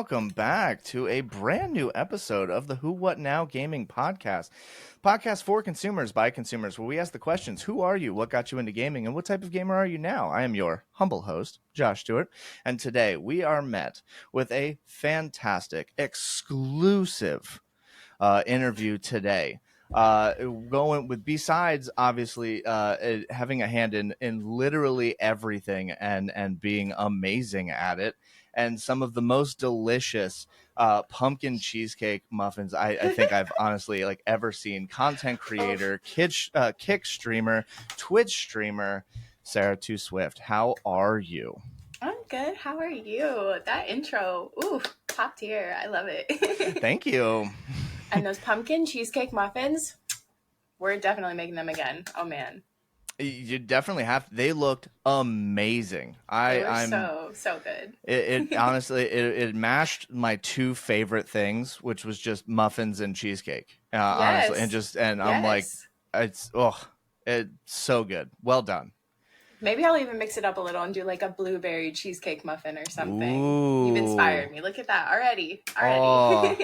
welcome back to a brand new episode of the Who What Now Gaming Podcast. Podcast for consumers by consumers, where we ask the questions: who are you, what got you into gaming, and what type of gamer are you now? I am your humble host, Josh Stewart, and today we are met with a fantastic, exclusive interview today. Going with, besides obviously having a hand in literally everything and being amazing at it, and some of the most delicious pumpkin cheesecake muffins I think I've honestly ever seen. Content creator, Kick streamer, Twitch streamer, Sarahtooswift. How are you? I'm good. How are you? That intro, ooh, top tier. I love it. Thank you. And those pumpkin cheesecake muffins, we're definitely making them again. Oh man, you definitely have. They looked amazing. I'm so good. It honestly it mashed my two favorite things, which was just muffins and cheesecake. Yes. Honestly, I'm like, it's so good. Well done. Maybe I'll even mix it up a little and do like a blueberry cheesecake muffin or something. Ooh. You've inspired me. Look at that already. Oh,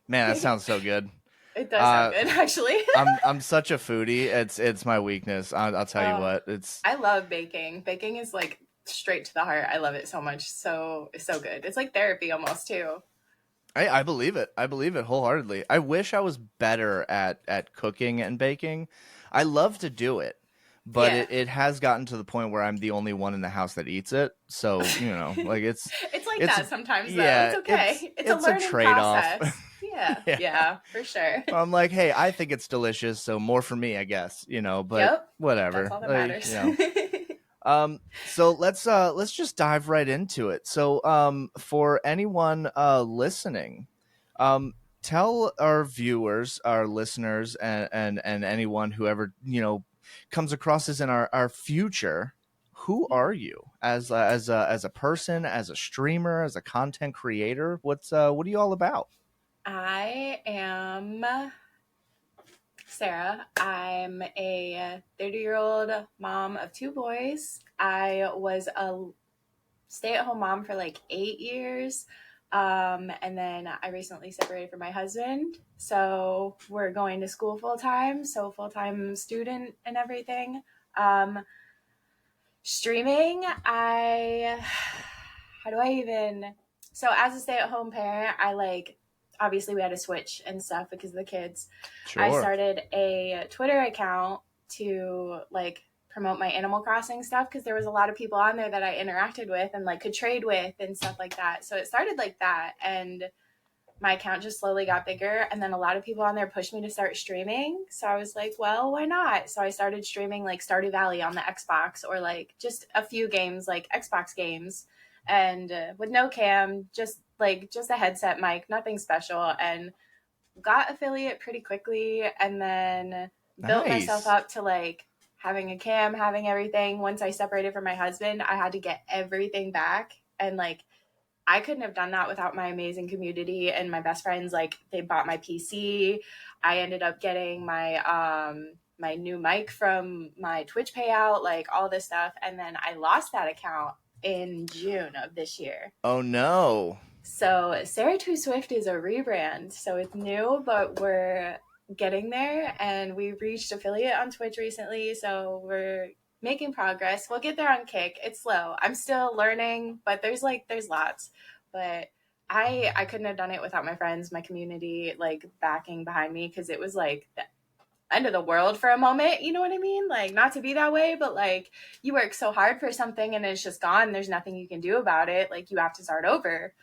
man, that sounds so good. It does sound good, actually. I'm such a foodie. It's my weakness. I'll tell you what. I love baking. Baking is like straight to the heart. I love it so much. It's so good. It's like therapy almost too. I believe it. I believe it wholeheartedly. I wish I was better at cooking and baking. I love to do it, but it has gotten to the point where I'm the only one in the house that eats it. So, like it's like that sometimes though. Yeah, it's okay. It's a learning trade-off. Process. Yeah, for sure. I'm like, hey, I think it's delicious, so more for me, I guess, but whatever. That's all that matters. So let's just dive right into it. So for anyone listening, tell our viewers, our listeners, and anyone whoever comes across us in our future, who are you as a person, as a streamer, as a content creator? What are you all about? I am Sarah. I'm a 30-year-old mom of two boys. I was a stay-at-home mom for like 8 years. And then I recently separated from my husband. So we're going to school full-time. So full-time student and everything. Streaming, so as a stay-at-home parent, obviously we had to switch and stuff because of the kids. Sure. I started a Twitter account to promote my Animal Crossing stuff because there was a lot of people on there that I interacted with and could trade with and stuff like that. So it started like that, and my account just slowly got bigger, and then a lot of people on there pushed me to start streaming. So I was like, well, why not? So I started streaming Stardew Valley on the Xbox, or just a few games, Xbox games, and with no cam, just a headset mic, nothing special, and got affiliate pretty quickly, and then built myself up to having a cam, having everything. Once I separated from my husband, I had to get everything back, and I couldn't have done that without my amazing community and my best friends. They bought my PC. I ended up getting my my new mic from my Twitch payout, all this stuff, and then I lost that account in June of this year. Oh no. So Sarahtooswift is a rebrand. So it's new, but we're getting there, and we reached affiliate on Twitch recently. So we're making progress. We'll get there on Kick. It's slow. I'm still learning, but there's lots. But I couldn't have done it without my friends, my community, backing behind me, because it was the end of the world for a moment, you know what I mean? Not to be that way, but you work so hard for something and it's just gone. There's nothing you can do about it. You have to start over.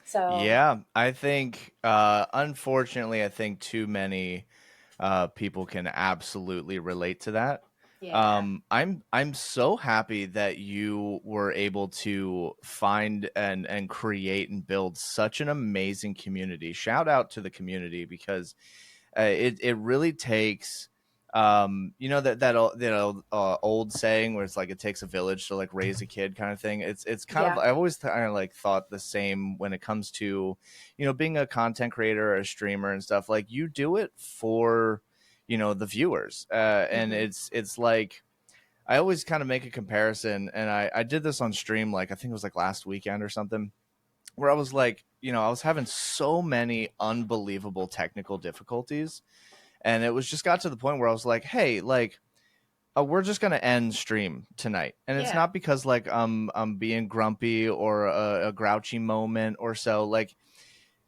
So yeah, I think unfortunately, I think too many people can absolutely relate to that. Yeah. I'm so happy that you were able to find and create and build such an amazing community. Shout out to the community, because it really takes that old saying where it's it takes a village to raise a kid kind of thing. It's kind of, I've always kind of thought the same when it comes to being a content creator or a streamer and stuff. You do it for the viewers, and it's I always kind of make a comparison, and I did this on stream I think it was last weekend or something. where I was like, I was having so many unbelievable technical difficulties, and it was just got to the point where I was like, hey, like, we're just gonna end stream tonight, and it's Yeah. not because like I'm being grumpy or a grouchy moment or so. Like,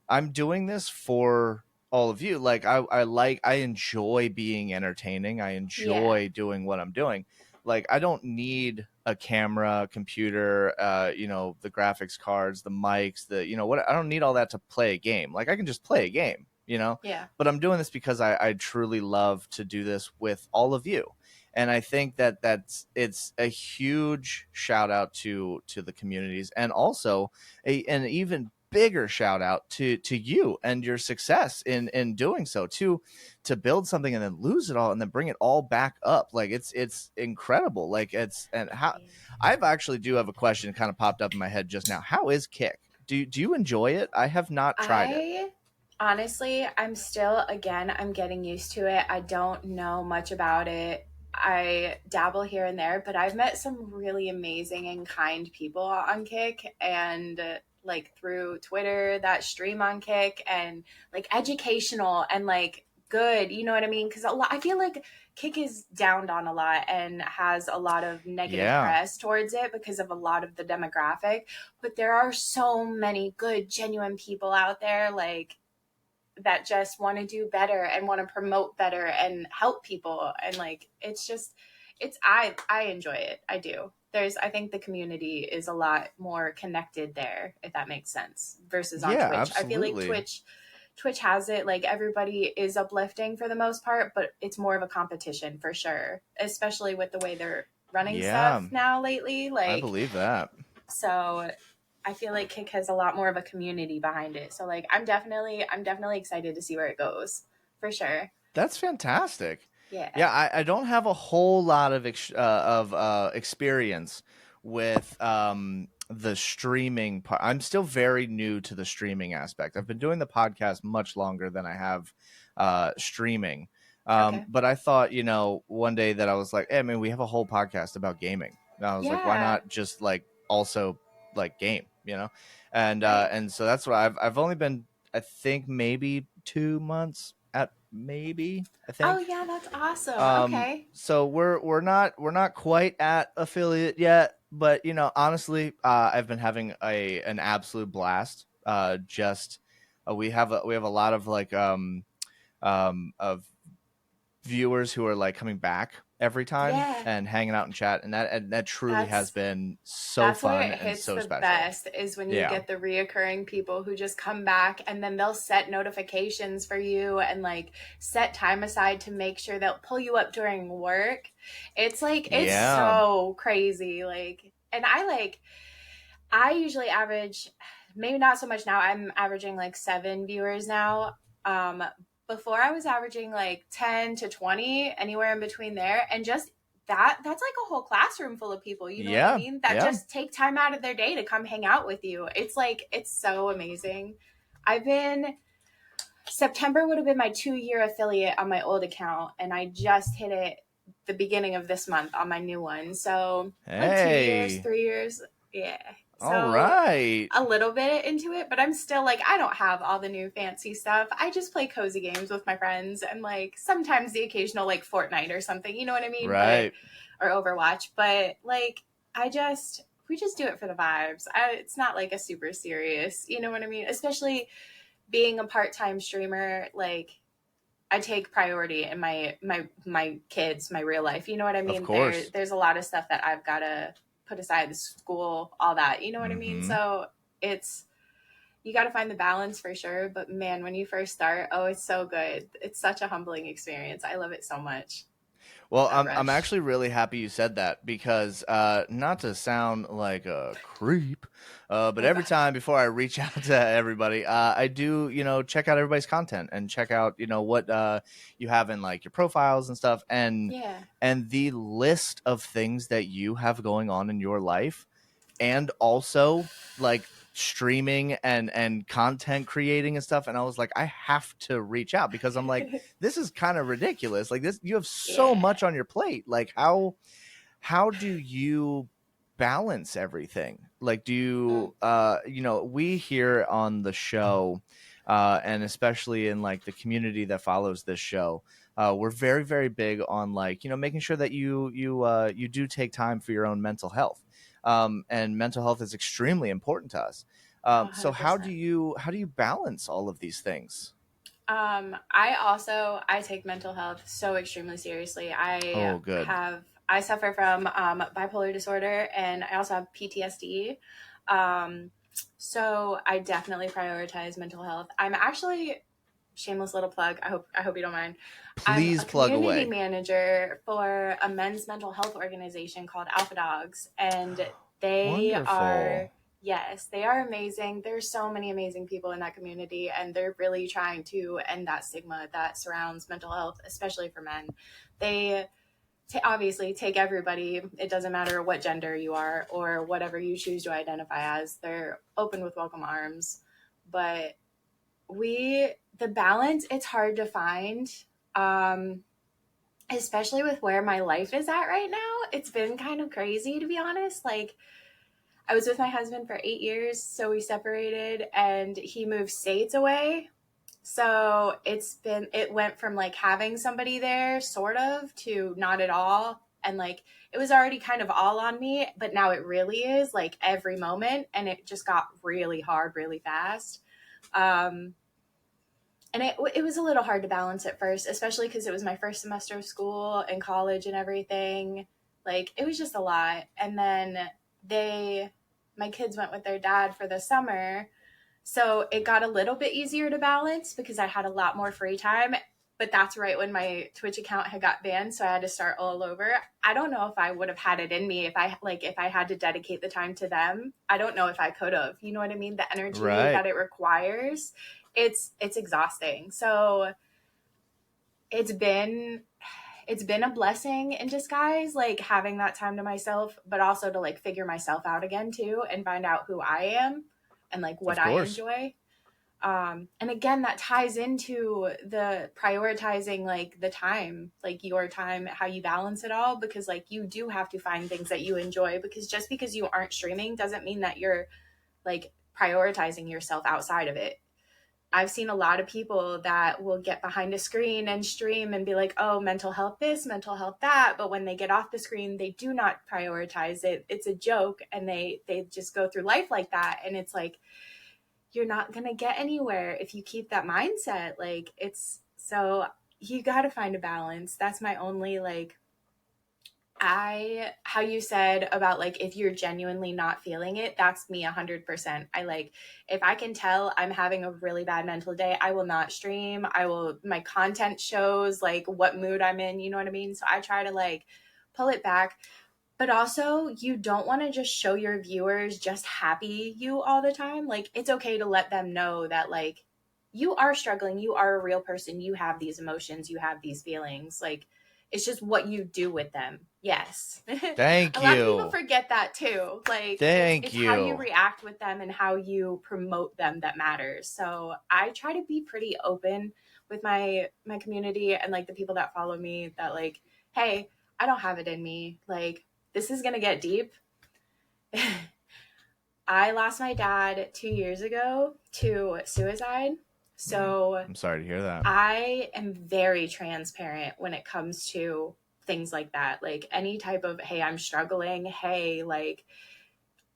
I'm doing this for all of you. Like, I enjoy being entertaining. I Yeah. enjoy doing what I'm doing. Like, I don't need a camera, computer, the graphics cards, the mics, what, I don't need all that to play a game. Like, I can just play a game. Yeah. But I'm doing this because I truly love to do this with all of you. And I think it's a huge shout out to the communities, and also an even bigger shout out to you and your success in doing so, to build something and then lose it all and then bring it all back up. Like, it's incredible. Like, it's, and how, Yeah. I've actually do have a question kind of popped up in my head just now. How is Kick? Do you enjoy it? I have not tried it. I honestly, I'm still, again, I'm getting used to it. I don't know much about it. I dabble here and there, but I've met some really amazing and kind people on Kick, and like through Twitter that stream on Kick, and like educational and like good, you know what I mean? Because a lot, I feel like Kick is downed on a lot and has a lot of negative Yeah. press towards it because of a lot of the demographic. But there are so many good, genuine people out there, like, that just want to do better and want to promote better and help people, and like, it's just, I enjoy it. I do. I think the community is a lot more connected there, if that makes sense, versus on Yeah, Twitch. I feel like absolutely. Twitch has it, like, everybody is uplifting for the most part, but it's more of a competition for sure, especially with the way they're running Yeah, stuff now lately, I like. believe that. So I feel like Kick has a lot more of a community behind it. So like, I'm definitely excited to see where it goes, for sure. That's fantastic. Yeah. Yeah, I don't have a whole lot of experience with the streaming part. I'm still very new to the streaming aspect. I've been doing the podcast much longer than I have streaming. Okay. But I thought, one day that I was like, hey, man, we have a whole podcast about gaming. And I was like, why Yeah. not just like also like game? And Right. and so that's what I've only been, I think, maybe 2 months at maybe, I Oh think. yeah, that's awesome. Okay. So we're not quite at affiliate yet, but honestly, I've been having an absolute blast. Just we have a lot of like of viewers who are like coming back every time Yeah. and hanging out in chat, and that truly has That's been so That's where fun it and hits so the special. best, is when you Yeah. get the reoccurring people who just come back, and then they'll set notifications for you and like set time aside to make sure they'll pull you up during work. It's like, it's Yeah. so crazy. Like, and I usually average, maybe not so much now. I'm averaging like 7 viewers now. Um, Before I was averaging like 10 to 20, anywhere in between there. And just that's like a whole classroom full of people, you know what I Yeah. mean? That Yeah. just take time out of their day to come hang out with you. It's like, it's so amazing. I've been, September would have been my 2 year affiliate on my old account, and I just hit it the beginning of this month on my new one. So like 2 years, Hey. 3 years. Yeah. All So right. a little bit into it, but I'm still like, I don't have all the new fancy stuff. I just play cozy games with my friends, and like sometimes the occasional like Fortnite or something, you know what I mean? But, Right. or Overwatch, but like, we just do it for the vibes. It's not like a super serious, you know what I mean? Especially being a part-time streamer, like, I take priority in my kids, my real life. You know what I Of mean? course. There's a lot of stuff that I've got to put aside, the school, all that. You know what I mean? Mm-hmm. So it's, you got to find the balance for sure. But man, when you first start, oh, it's so good. It's such a humbling experience. I love it so much. Well, That I'm rush. actually really happy you said that, because not to sound like a creep, but Oh every God. time before I reach out to everybody, I do, check out everybody's content and check out, what you have in like your profiles and stuff, Yeah. and the list of things that you have going on in your life, and also like streaming and content creating and stuff. And I was like, I have to reach out, because I'm like, this is kind of ridiculous. Like, this, you have so Yeah. much on your plate. Like, how do you balance everything? Like, do you, we here on the show, and especially in like the community that follows this show, we're very, very big on like, making sure that you do take time for your own mental health. And mental health is extremely important to us. So how do 100%. you balance all of these things? I take mental health so extremely seriously. Oh, good. I suffer from bipolar disorder, and I also have PTSD. Um, so I definitely prioritize mental health. I'm actually, shameless little plug. I hope you don't mind. I'm Please a plug community away. manager for a men's mental health organization called Alpha Dogs, and they are, Wonderful. yes, they are amazing. There's so many amazing people in that community, and they're really trying to end that stigma that surrounds mental health, especially for men. They obviously take everybody. It doesn't matter what gender you are or whatever you choose to identify as. They're open with welcome arms. But the balance, it's hard to find. Um, Especially with where my life is at right now. It's been kind of crazy, to be honest. Like, I was with my husband for 8 years, so we separated, and he moved states away. So it went from like having somebody there, sort of, to not at all. And like, it was already kind of all on me, but now it really is like every moment. And it just got really hard really fast. Um, and it was a little hard to balance at first, especially because it was my first semester of school and college and everything. Like, it was just a lot. And then my kids went with their dad for the summer, so it got a little bit easier to balance because I had a lot more free time. But that's right when my Twitch account had got banned, so I had to start all over. I don't know if I would have had it in me if I had to dedicate the time to them. I don't know if I could have. You know what I mean? The energy Right. that it requires, it's exhausting. So it's been a blessing in disguise, like having that time to myself, but also to like figure myself out again too and find out who I am and like what Of I course. enjoy. And again, that ties into the prioritizing, like the time, like your time, how you balance it all, because like you do have to find things that you enjoy, because just because you aren't streaming doesn't mean that you're like prioritizing yourself outside of it. I've seen a lot of people that will get behind a screen and stream and be like, oh, mental health this, mental health that. But when they get off the screen, they do not prioritize it. It's a joke. And they just go through life like that. And it's like, you're not going to get anywhere if you keep that mindset. Like, it's so you got to find a balance. That's my only like, how you said about like if you're genuinely not feeling it, that's me 100%. I like, if I can tell I'm having a really bad mental day, I will not stream. My content shows like what mood I'm in, you know what I mean? So I try to like pull it back. But also, you don't want to just show your viewers just happy you all the time. Like, it's okay to let them know that like you are struggling, you are a real person, you have these emotions, you have these feelings. Like, it's just what you do with them. Yes. Thank A lot of people you. forget that too. Like, Thank it's how you you. react with them and how you promote them that matters. So I try to be pretty open with my community and like the people that follow me, that like, hey, I don't have it in me. Like, this is gonna get deep. I lost my dad 2 years ago to suicide. So I'm sorry to hear that. I am very transparent when it comes to things like that. Like, any type of, hey, I'm struggling. Hey, like,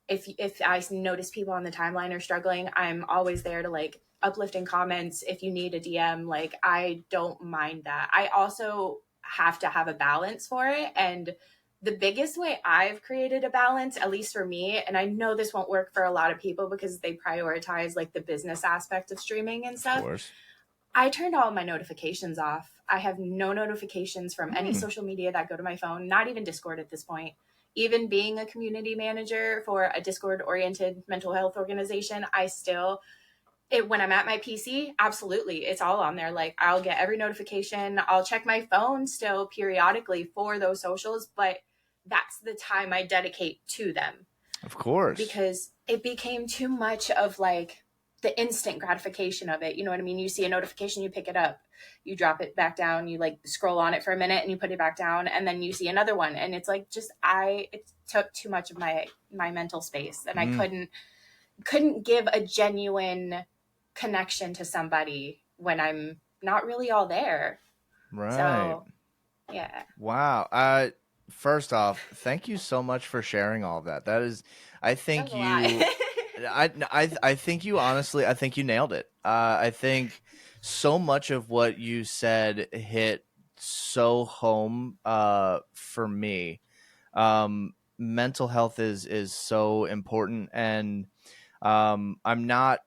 if I notice people on the timeline are struggling, I'm always there to like uplifting comments. If you need a DM, like, I don't mind that. I also have to have a balance for it. And the biggest way I've created a balance, at least for me, and I know this won't work for a lot of people because they prioritize like the business aspect of streaming and Of stuff, course. I turned all my notifications off. I have no notifications from any Hmm. social media that go to my phone, not even Discord at this point. Even being a community manager for a Discord oriented mental health organization, when I'm at my PC, absolutely, it's all on there. Like, I'll get every notification. I'll check my phone still periodically for those socials, but that's the time I dedicate to them, Of course. because it became too much of like the instant gratification of it. You know what I mean? You see a notification, you pick it up, you drop it back down, you like scroll on it for a minute and you put it back down, and then you see another one, and it's like just it took too much of my mental space, and I couldn't give a genuine connection to somebody when I'm not really all there. Right. So, yeah. Wow. First off, thank you so much for sharing all of that. That is, I think That was a lot. I think you honestly, I think you nailed it. I think so much of what you said hit so home for me. Mental health is so important, and I'm not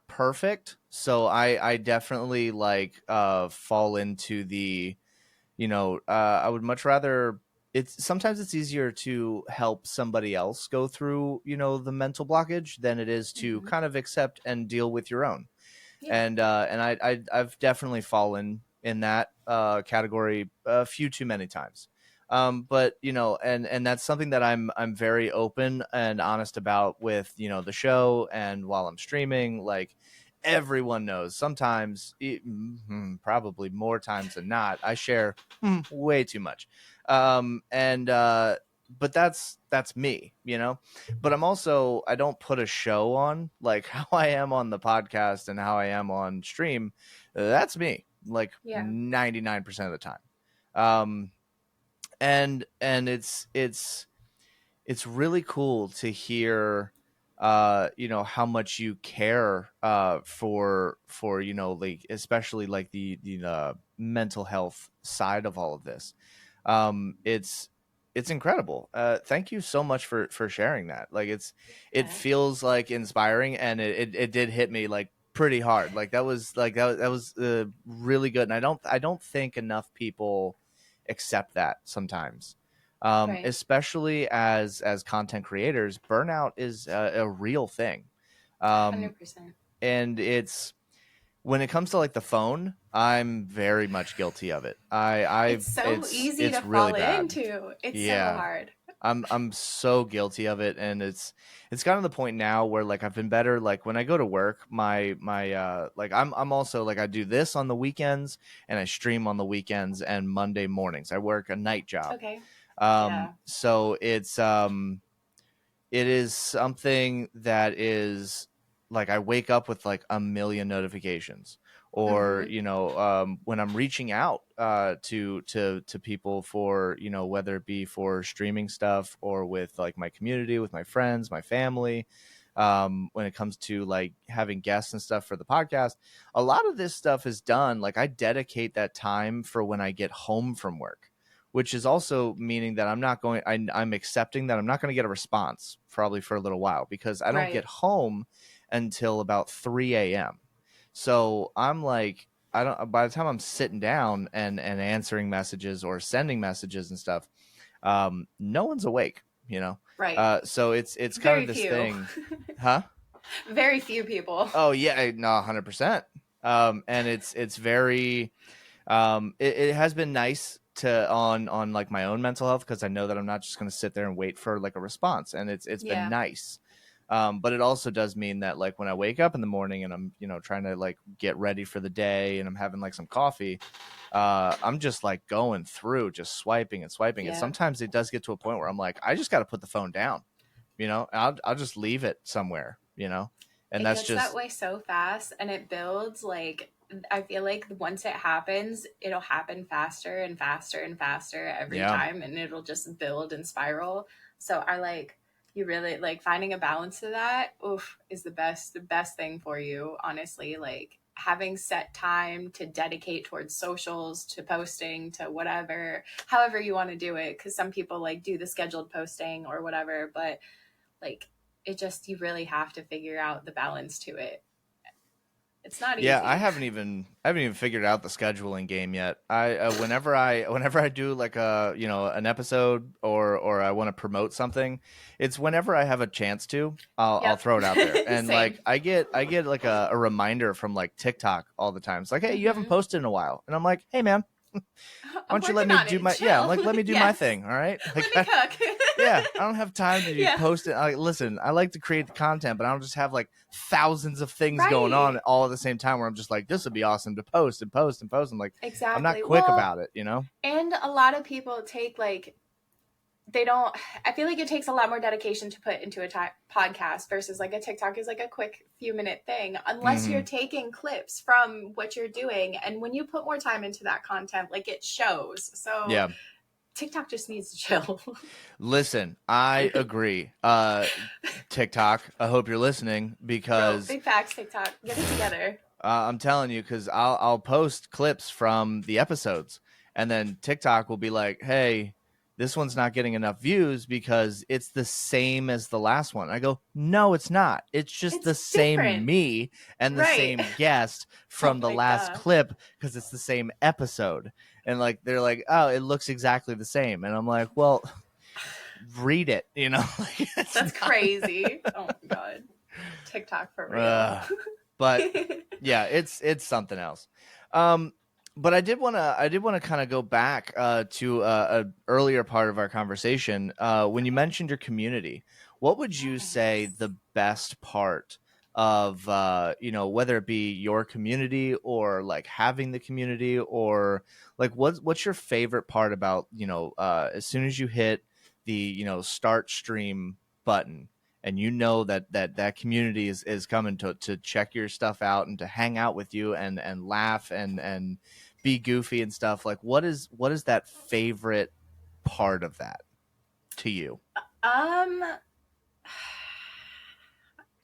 perfect, so I definitely like fall into the, I would much rather, sometimes it's easier to help somebody else go through, the mental blockage than it is to Mm-hmm. kind of accept and deal with your own. Yeah. And I've definitely fallen in that category a few too many times. But and that's something that I'm very open and honest about with, the show, and while I'm streaming, like, everyone knows sometimes, probably more times than not, I share way too much. And But that's me, but I don't put a show on like how I am on the podcast and how I am on stream. That's me, like, Yeah. 99% of the time. And it's really cool to hear how much you care for like, especially like the mental health side of all of this. It's incredible. Thank you so much for sharing that. Like, it Yeah. feels like inspiring, and it did hit me like pretty hard. Like, that was really good, and I don't think enough people accept that sometimes. Right. Especially as content creators, burnout is a real thing. um, 100%. and it's when it comes to like the phone, I'm very much guilty of it. It's so easy to It's really fall bad. into. It's so Yeah, hard. I'm so guilty of it, and it's gotten to the point now where, like, I've been better. Like, when I go to work, my like, I'm also like, I do this on the weekends, and I stream on the weekends and Monday mornings. I work a night job. Okay. Yeah. So it is something that is like, I wake up with like a million notifications, or Mm-hmm. when I'm reaching out to people for, whether it be for streaming stuff or with like my community, with my friends, my family. When it comes to like having guests and stuff for the podcast, a lot of this stuff is done, like, I dedicate that time for when I get home from work, which is also meaning that I'm accepting that I'm not going to get a response probably for a little while, because I don't get Right. home until about 3 a.m. So I'm like, I don't, by the time I'm sitting down and answering messages or sending messages and stuff, no one's awake, Right. so it's kind of Very this few. thing. Huh? Very few people. Oh yeah, no, 100%. And it's very, it has been nice to on like my own mental health, because I know that I'm not just going to sit there and wait for like a response, and it's been Yeah. nice. But it also does mean that, like, when I wake up in the morning and I'm, trying to like get ready for the day, and I'm having like some coffee, I'm just like going through, just swiping and swiping, and Yeah. sometimes it does get to a point where I'm like, I just got to put the phone down, I'll just leave it somewhere, and It that's gets that just, way so fast, and it builds like, I feel like once it happens, it'll happen faster and faster and faster every yeah. time, and it'll just build and spiral. So I like, you really like finding a balance to that. Oof, is the best thing for you, honestly. Like, having set time to dedicate towards socials, to posting, to whatever, however you want to do it. Because some people like do the scheduled posting or whatever, but like, it just, you really have to figure out the balance to it. It's not Yeah, easy. I haven't even figured out the scheduling game yet. I whenever I do like an episode, or I want to promote something, it's whenever I have a chance to, I'll Yep. throw it out there. And Same. like, I get like a reminder from like TikTok all the time. It's like, hey, you haven't Mm-hmm. posted in a while, and I'm like, hey man, why I'm don't you let working me on do it. my, yeah, I'm Chill. like, let me do my Yes. thing, all right? Let Like, me cook. Yeah, I don't have time to Yeah. post it. Listen, I like to create the content, but I don't just have like thousands of things going Right. on all at the same time where I'm just like, this would be awesome to post and post and post. I'm like, I'm not Exactly. quick Well, about it, you know? and a lot of people take like they don't. I feel like it takes a lot more dedication to put into a podcast versus like a TikTok is like a quick few minute thing, unless you're Mm-hmm. taking clips from what you're doing. And when you put more time into that content, like it shows. So Yeah. TikTok just needs to chill. Listen, I agree. TikTok, I hope you're listening Bro, because big facts, TikTok. Get it together. I'm telling you, because I'll post clips from the episodes, and then TikTok will be like, "Hey, this one's not getting enough views because it's the same as the last one." I go, "No, it's not. It's just It's the same different. me and the Right. same guest Oh from the my last God. clip because it's the same episode." And like they're like, "Oh, it looks exactly the same," and I'm like, "Well, read it, you know." Like, it's That's not. crazy. Oh my God. TikTok for real. Uh, but yeah, it's something else. But I did wanna kind of go back to a earlier part of our conversation when you mentioned your community. What would you say Yes. the best part of whether it be your community or like having the community, or like what's your favorite part about as soon as you hit the start stream button and that community is coming to check your stuff out and to hang out with you and laugh and be goofy and stuff, like what is that favorite part of that to you? Um,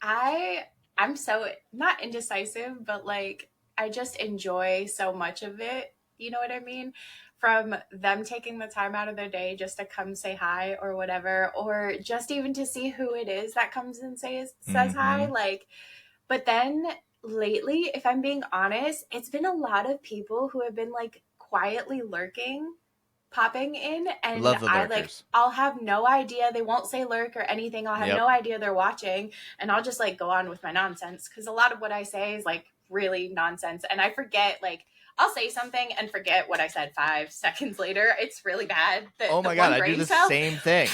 I I'm so not indecisive, but like I just enjoy so much of it. You know what I mean? From them taking the time out of their day just to come say hi or whatever, or just even to see who it is that comes and says hi. Mm-hmm. Like, but then lately, if I'm being honest, it's been a lot of people who have been like quietly lurking popping in, and Love the I like lurkers. I'll have no idea. They won't say lurk or anything. I'll have Yep. no idea they're watching, and I'll just like go on with my nonsense because a lot of what I say is like really nonsense, and I forget like I'll say something and forget what I said 5 seconds later. It's really bad. Oh The my god, one I do brain the cell. same thing.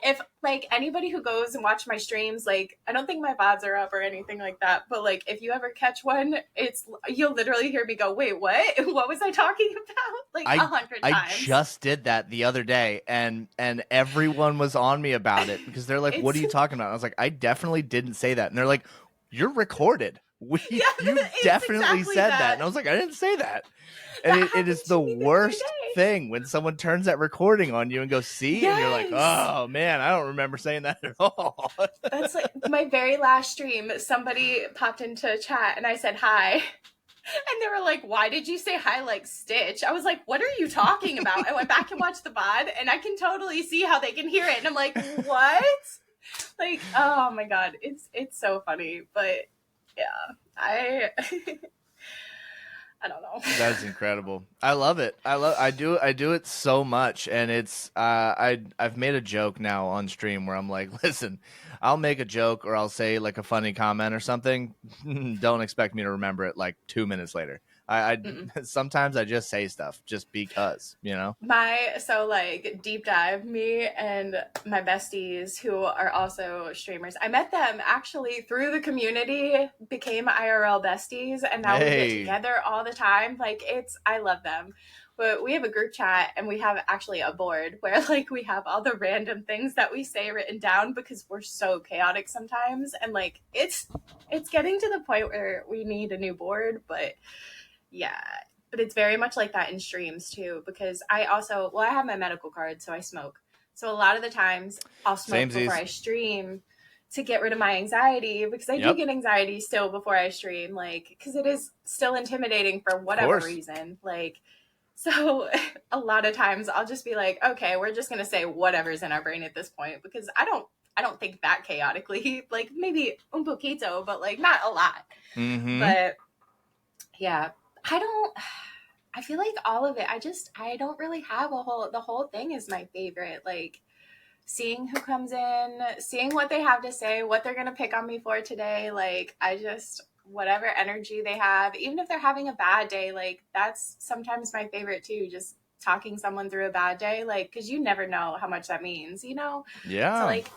If like anybody who goes and watch my streams, like I don't think my VODs are up or anything like that, but like if you ever catch one, it's you'll literally hear me go, "Wait, what? What was I talking about?" Like I 100 I times. just did that the other day, and everyone was on me about it because they're like, "What are It's you talking about?" And I was like, "I definitely didn't say that." And they're like, "You're recorded. yeah, You it's definitely exactly said that." that. And I was like, "I didn't say that." And That it is happened the to me the other worst day. thing when someone turns that recording on you and goes, "See," and you're like, Yes. "Oh man, I don't remember saying that at all." That's like my very last stream. Somebody popped into chat and I said hi. And they were like, "Why did you say hi like Stitch?" I was like, "What are you talking about?" I went back and watched the VOD and I can totally see how they can hear it. And I'm like, "What?" Like, oh my God. It's so funny. But yeah, I don't know. That is incredible. I love it. I do it so much, and it's I've made a joke now on stream where I'm like, listen, I'll make a joke or I'll say like a funny comment or something. Don't expect me to remember it like 2 minutes later. I Mm-mm. sometimes I just say stuff just because, So like deep dive, me and my besties who are also streamers, I met them actually through the community, became IRL besties, and now we get Hey, together all the time. Like I love them. But we have a group chat and we have actually a board where like we have all the random things that we say written down because we're so chaotic sometimes, and like it's getting to the point where we need a new board. But yeah, but it's very much like that in streams too, because I have my medical card, so I smoke. So a lot of the times I'll smoke before samesies. I stream to get rid of my anxiety, because I do Yep, get anxiety still before I stream, like, because it is still intimidating for of whatever course. reason. Like, so a lot of times I'll just be like, okay, we're just going to say whatever's in our brain at this point, because I don't think that chaotically, like maybe un poquito, but like not a lot. Mm-hmm. But yeah, I don't. I feel like all of it. I don't really have a whole. The whole thing is my favorite. Like seeing who comes in, seeing what they have to say, what they're gonna pick on me for today. Like I just whatever energy they have, even if they're having a bad day. Like that's sometimes my favorite too. Just talking someone through a bad day, like, because you never know how much that means, you know? So, Yeah. like,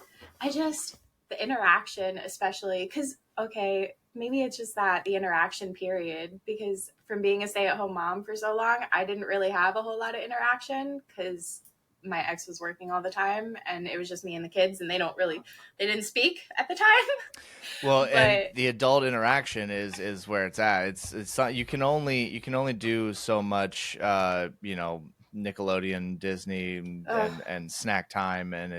the interaction, especially, because, okay, maybe it's just that the interaction period, because from being a stay-at-home mom for so long, I didn't really have a whole lot of interaction because my ex was working all the time and it was just me and the kids, and they didn't speak at the time. Well, and But the adult interaction is where it's at. It's not, you can only do so much, Nickelodeon, Disney, and snack time, and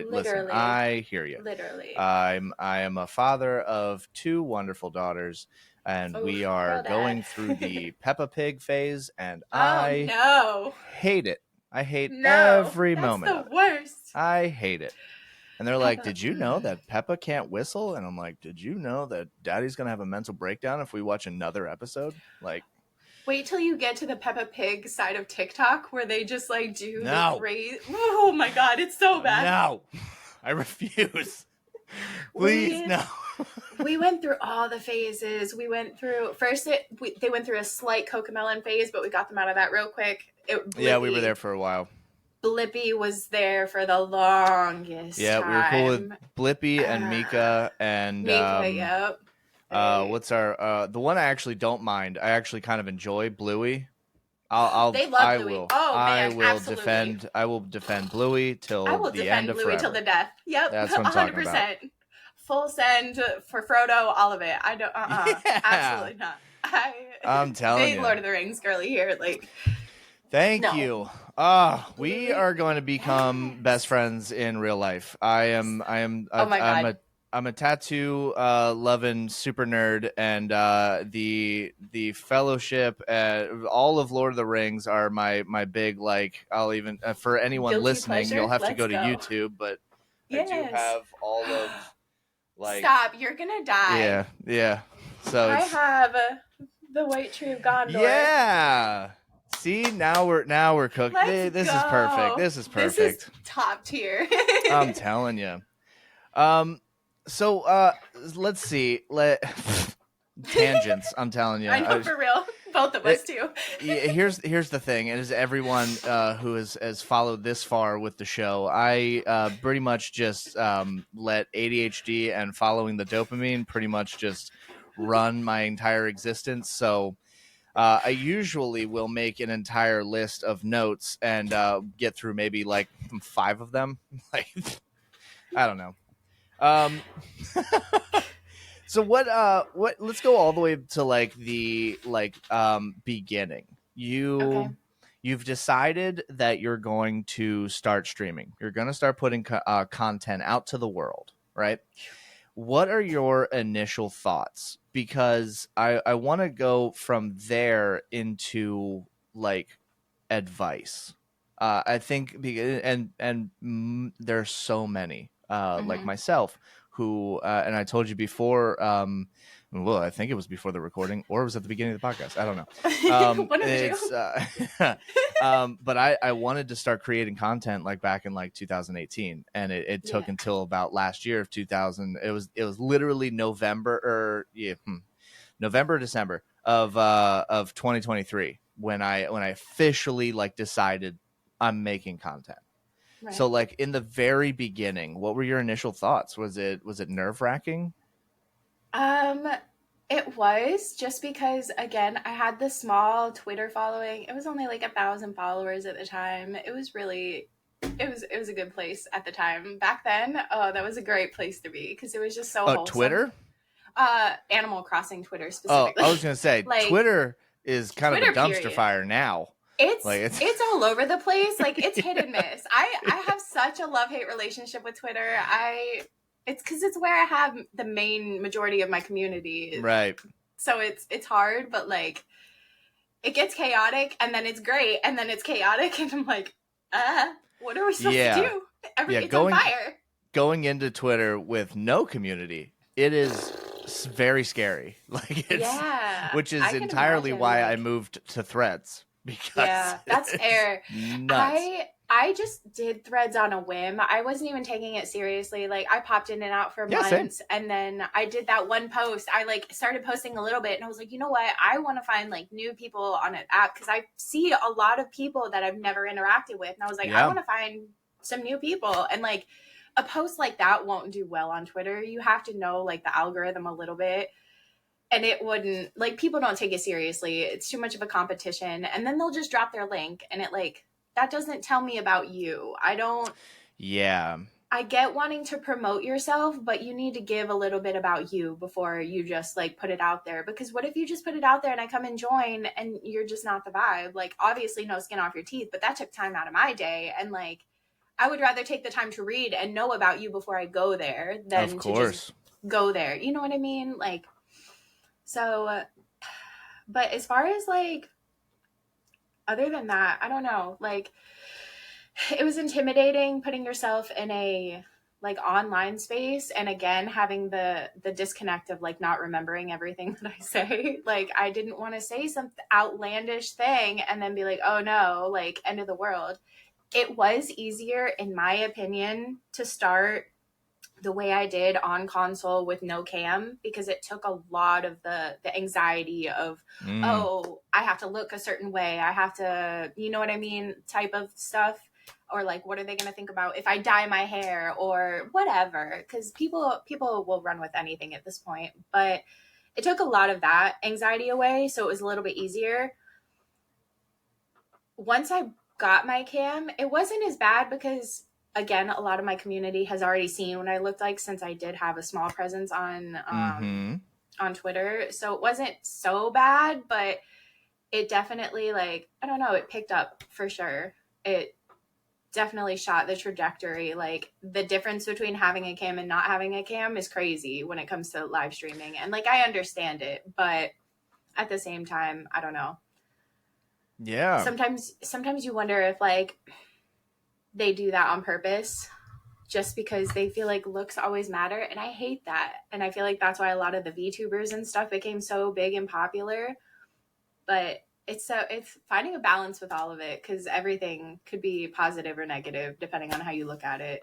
literally, I hear you. literally. I am a father of two wonderful daughters, and we Oof, are girl dad. going through the Peppa Pig phase, and Oh I no. hate it. I hate No, every that's moment the of it. worst. I hate it. And they're like, Peppa. "Did you know that Peppa can't whistle?" And I'm like, "Did you know that Daddy's gonna have a mental breakdown if we watch another episode?" Like, Wait till you get to the Peppa Pig side of TikTok where they just like do the no, crazy. Oh my god, it's so bad. no, I refuse. Please, We no. we went through all the phases. We went through first. They went through a slight Cocomelon phase, but we got them out of that real quick. Yeah, we were there for a while. Blippy was there for the longest Yeah, time. we were cool with Blippy and Mika and Mika, yep. what's our the one I actually don't mind. I actually kind of enjoy Bluey. They love Bluey. I Man, will absolutely. defend Bluey I till will the end defend of Bluey till forever. the death. Yep, That's what I'm talking about. 100%. Full send for Frodo, all of it. I don't. Yeah. Absolutely not. I'm telling big you. Lord of the Rings girly here. Like, Thank no. you. We are going to become best friends in real life. Oh my god. I'm a tattoo loving super nerd, and the Fellowship, all of Lord of the Rings are my big, like, I'll even for anyone Guilty listening, pleasure? you'll have to Let's go to go. YouTube, but I do Yes. have all of, like, Stop! You're gonna die. yeah. So I it's have the White Tree of Gondor. yeah. See, now we're cooking. Let's This go. is perfect. This is perfect. This is top tier. I'm telling you. So let's see. Tangents. I'm telling you. I know, for real. Both of us too. Here's the thing. It is everyone who has followed this far with the show. I pretty much just let ADHD and following the dopamine pretty much just run my entire existence. So I usually will make an entire list of notes and get through maybe like 5 of them. Like, I don't know. So what let's go all the way to like the beginning. You've decided that you're going to start streaming. You're going to start putting content out to the world, right? What are your initial thoughts? Because I want to go from there into like advice. I think there's so many like myself who and I told you before. Well, I think it was before the recording, or it was at the beginning of the podcast. I don't know. One of the two. But I wanted to start creating content like back in like 2018, and it took until about last year of 2000. It was literally November December of 2023 when I officially like decided I'm making content. Right. So like in the very beginning, what were your initial thoughts? Was it nerve-wracking? It was, just because again, I had this small Twitter following. It was only like 1,000 followers at the time. It was a good place at the time. Back then, that was a great place to be because it was just so wholesome. Twitter? Animal Crossing Twitter specifically. Oh, I was gonna say like, Twitter is kind of a dumpster fire now. It's all over the place. Like, it's hit and miss. I have such a love-hate relationship with Twitter. It's because it's where I have the main majority of my community. Right. So it's hard, but like it gets chaotic and then it's great and then it's chaotic and I'm like, what are we supposed to do? It's on fire. Going into Twitter with no community, it is very scary. Like which is entirely why I moved to Threads. Because that's fair. Nuts. I just did threads on a whim. I wasn't even taking it seriously. Like I popped in and out for Yeah, same. months, and then I did that one post. I like started posting a little bit, and I was like, you know what? I want to find like new people on an app because I see a lot of people that I've never interacted with, and I was like, I Yeah. want to find some new people. And like a post like that won't do well on Twitter. You have to know like the algorithm a little bit. And it wouldn't, like, people don't take it seriously. It's too much of a competition. And then they'll just drop their link, and it like, that doesn't tell me about you. I don't, Yeah. I get wanting to promote yourself, but you need to give a little bit about you before you just like put it out there. Because what if you just put it out there and I come and join and you're just not the vibe? Like, obviously, no skin off your teeth, but that took time out of my day. And like, I would rather take the time to read and know about you before I go there Of than to just course. go there. You know what I mean? Like, so, but as far as like, other than that, I don't know. Like, it was intimidating putting yourself in a like online space, and again having the disconnect of like not remembering everything that I say. Like I didn't want to say some outlandish thing and then be like, oh no, like end of the world. It was easier in my opinion to start the way I did on console with no cam, because it took a lot of the anxiety of, Mm. oh, I have to look a certain way, I have to, you know what I mean, type of stuff. Or like, what are they going to think about if I dye my hair or whatever? Because people will run with anything at this point. But it took a lot of that anxiety away, so it was a little bit easier. Once I got my cam, it wasn't as bad because again, a lot of my community has already seen what I looked like since I did have a small presence Mm-hmm. on Twitter. So it wasn't so bad, but it definitely, like, I don't know, it picked up for sure. It definitely shot the trajectory. Like the difference between having a cam and not having a cam is crazy when it comes to live streaming. And like I understand it, but at the same time, I don't know. Yeah. Sometimes you wonder if like they do that on purpose just because they feel like looks always matter, and I hate that. And I feel like that's why a lot of the VTubers and stuff became so big and popular. But it's finding a balance with all of it, because everything could be positive or negative depending on how you look at it.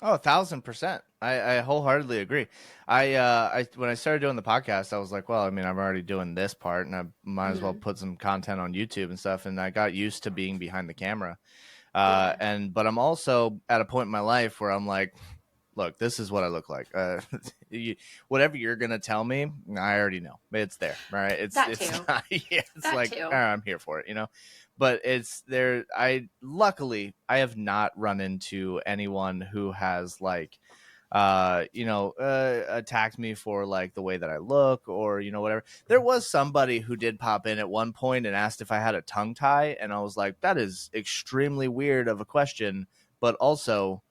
Oh, 1,000%. I wholeheartedly agree. I when I started doing the podcast, I was like, well, I mean, I'm already doing this part, and I might as well Mm-hmm. put some content on YouTube and stuff. And I got used to being behind the camera. Yeah. But I'm also at a point in my life where I'm like, look, this is what I look like. Whatever you're gonna tell me, I already know. It's there, right? That It's too. not, yeah, it's That like, too. I'm here for it, you know. But it's there. I luckily I have not run into anyone who has like attacked me for like the way that I look, or whatever. There was somebody who did pop in at one point and asked if I had a tongue tie, and I was like, that is extremely weird of a question, but also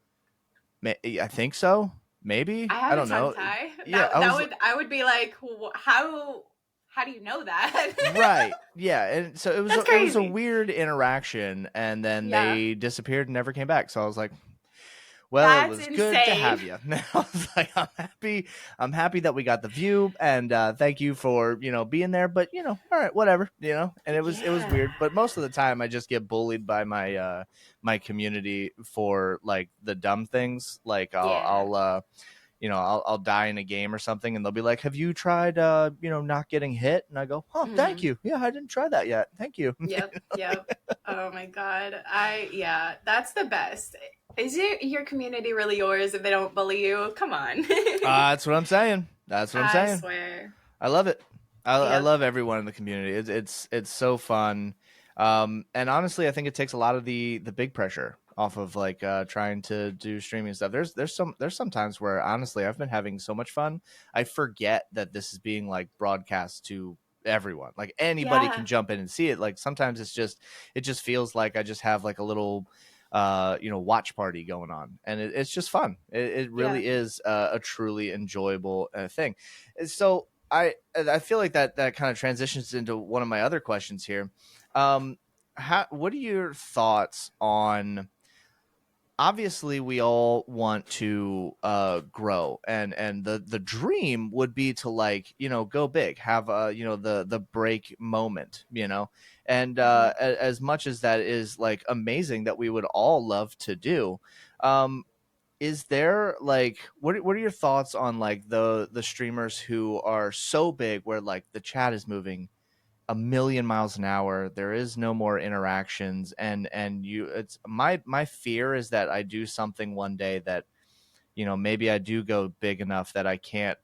I think so, maybe, I I have a don't tongue know. tie. Yeah, That that would I would be like, how do you know that? right, yeah. And so That's it was a crazy. weird interaction, and then Yeah. they disappeared and never came back, so I was like, well, it That's was good to insane. have you. I was like, I'm happy that we got the view, and thank you for being there. But all right, whatever. And it was Yeah. weird. But most of the time, I just get bullied by my community for like the dumb things. Like Yeah. I'll die in a game or something, and they'll be like, "Have you tried not getting hit?" And I go, "Oh, thank Mm-hmm. you. Yeah, I didn't try that yet. Thank you." Yep. Yep. Oh my God. Yeah, that's the best. Is your community really yours if they don't bully you? Come on. That's what I'm saying. That's what I'm I saying. swear. I love it. I Yep. love everyone in the community. It's so fun. And honestly, I think it takes a lot of the big pressure off of like trying to do streaming stuff. There's some times where honestly I've been having so much fun, I forget that this is being like broadcast to everyone. Like anybody can Yeah. jump in and see it. Like sometimes it just feels like I just have like a little watch party going on, and it's just fun. It Yeah. really is a truly enjoyable thing. So I feel like that kind of transitions into one of my other questions here. What are your thoughts on obviously we all want to grow, and the dream would be to, like, go big, have the break moment, and Mhm. as much as that is like amazing that we would all love to do. um is there, like, what are your thoughts on, like, the streamers who are so big where, like, the chat is moving a million miles an hour, there is no more interactions, and you it's my fear is that I do something one day that, maybe I do go big enough that I can't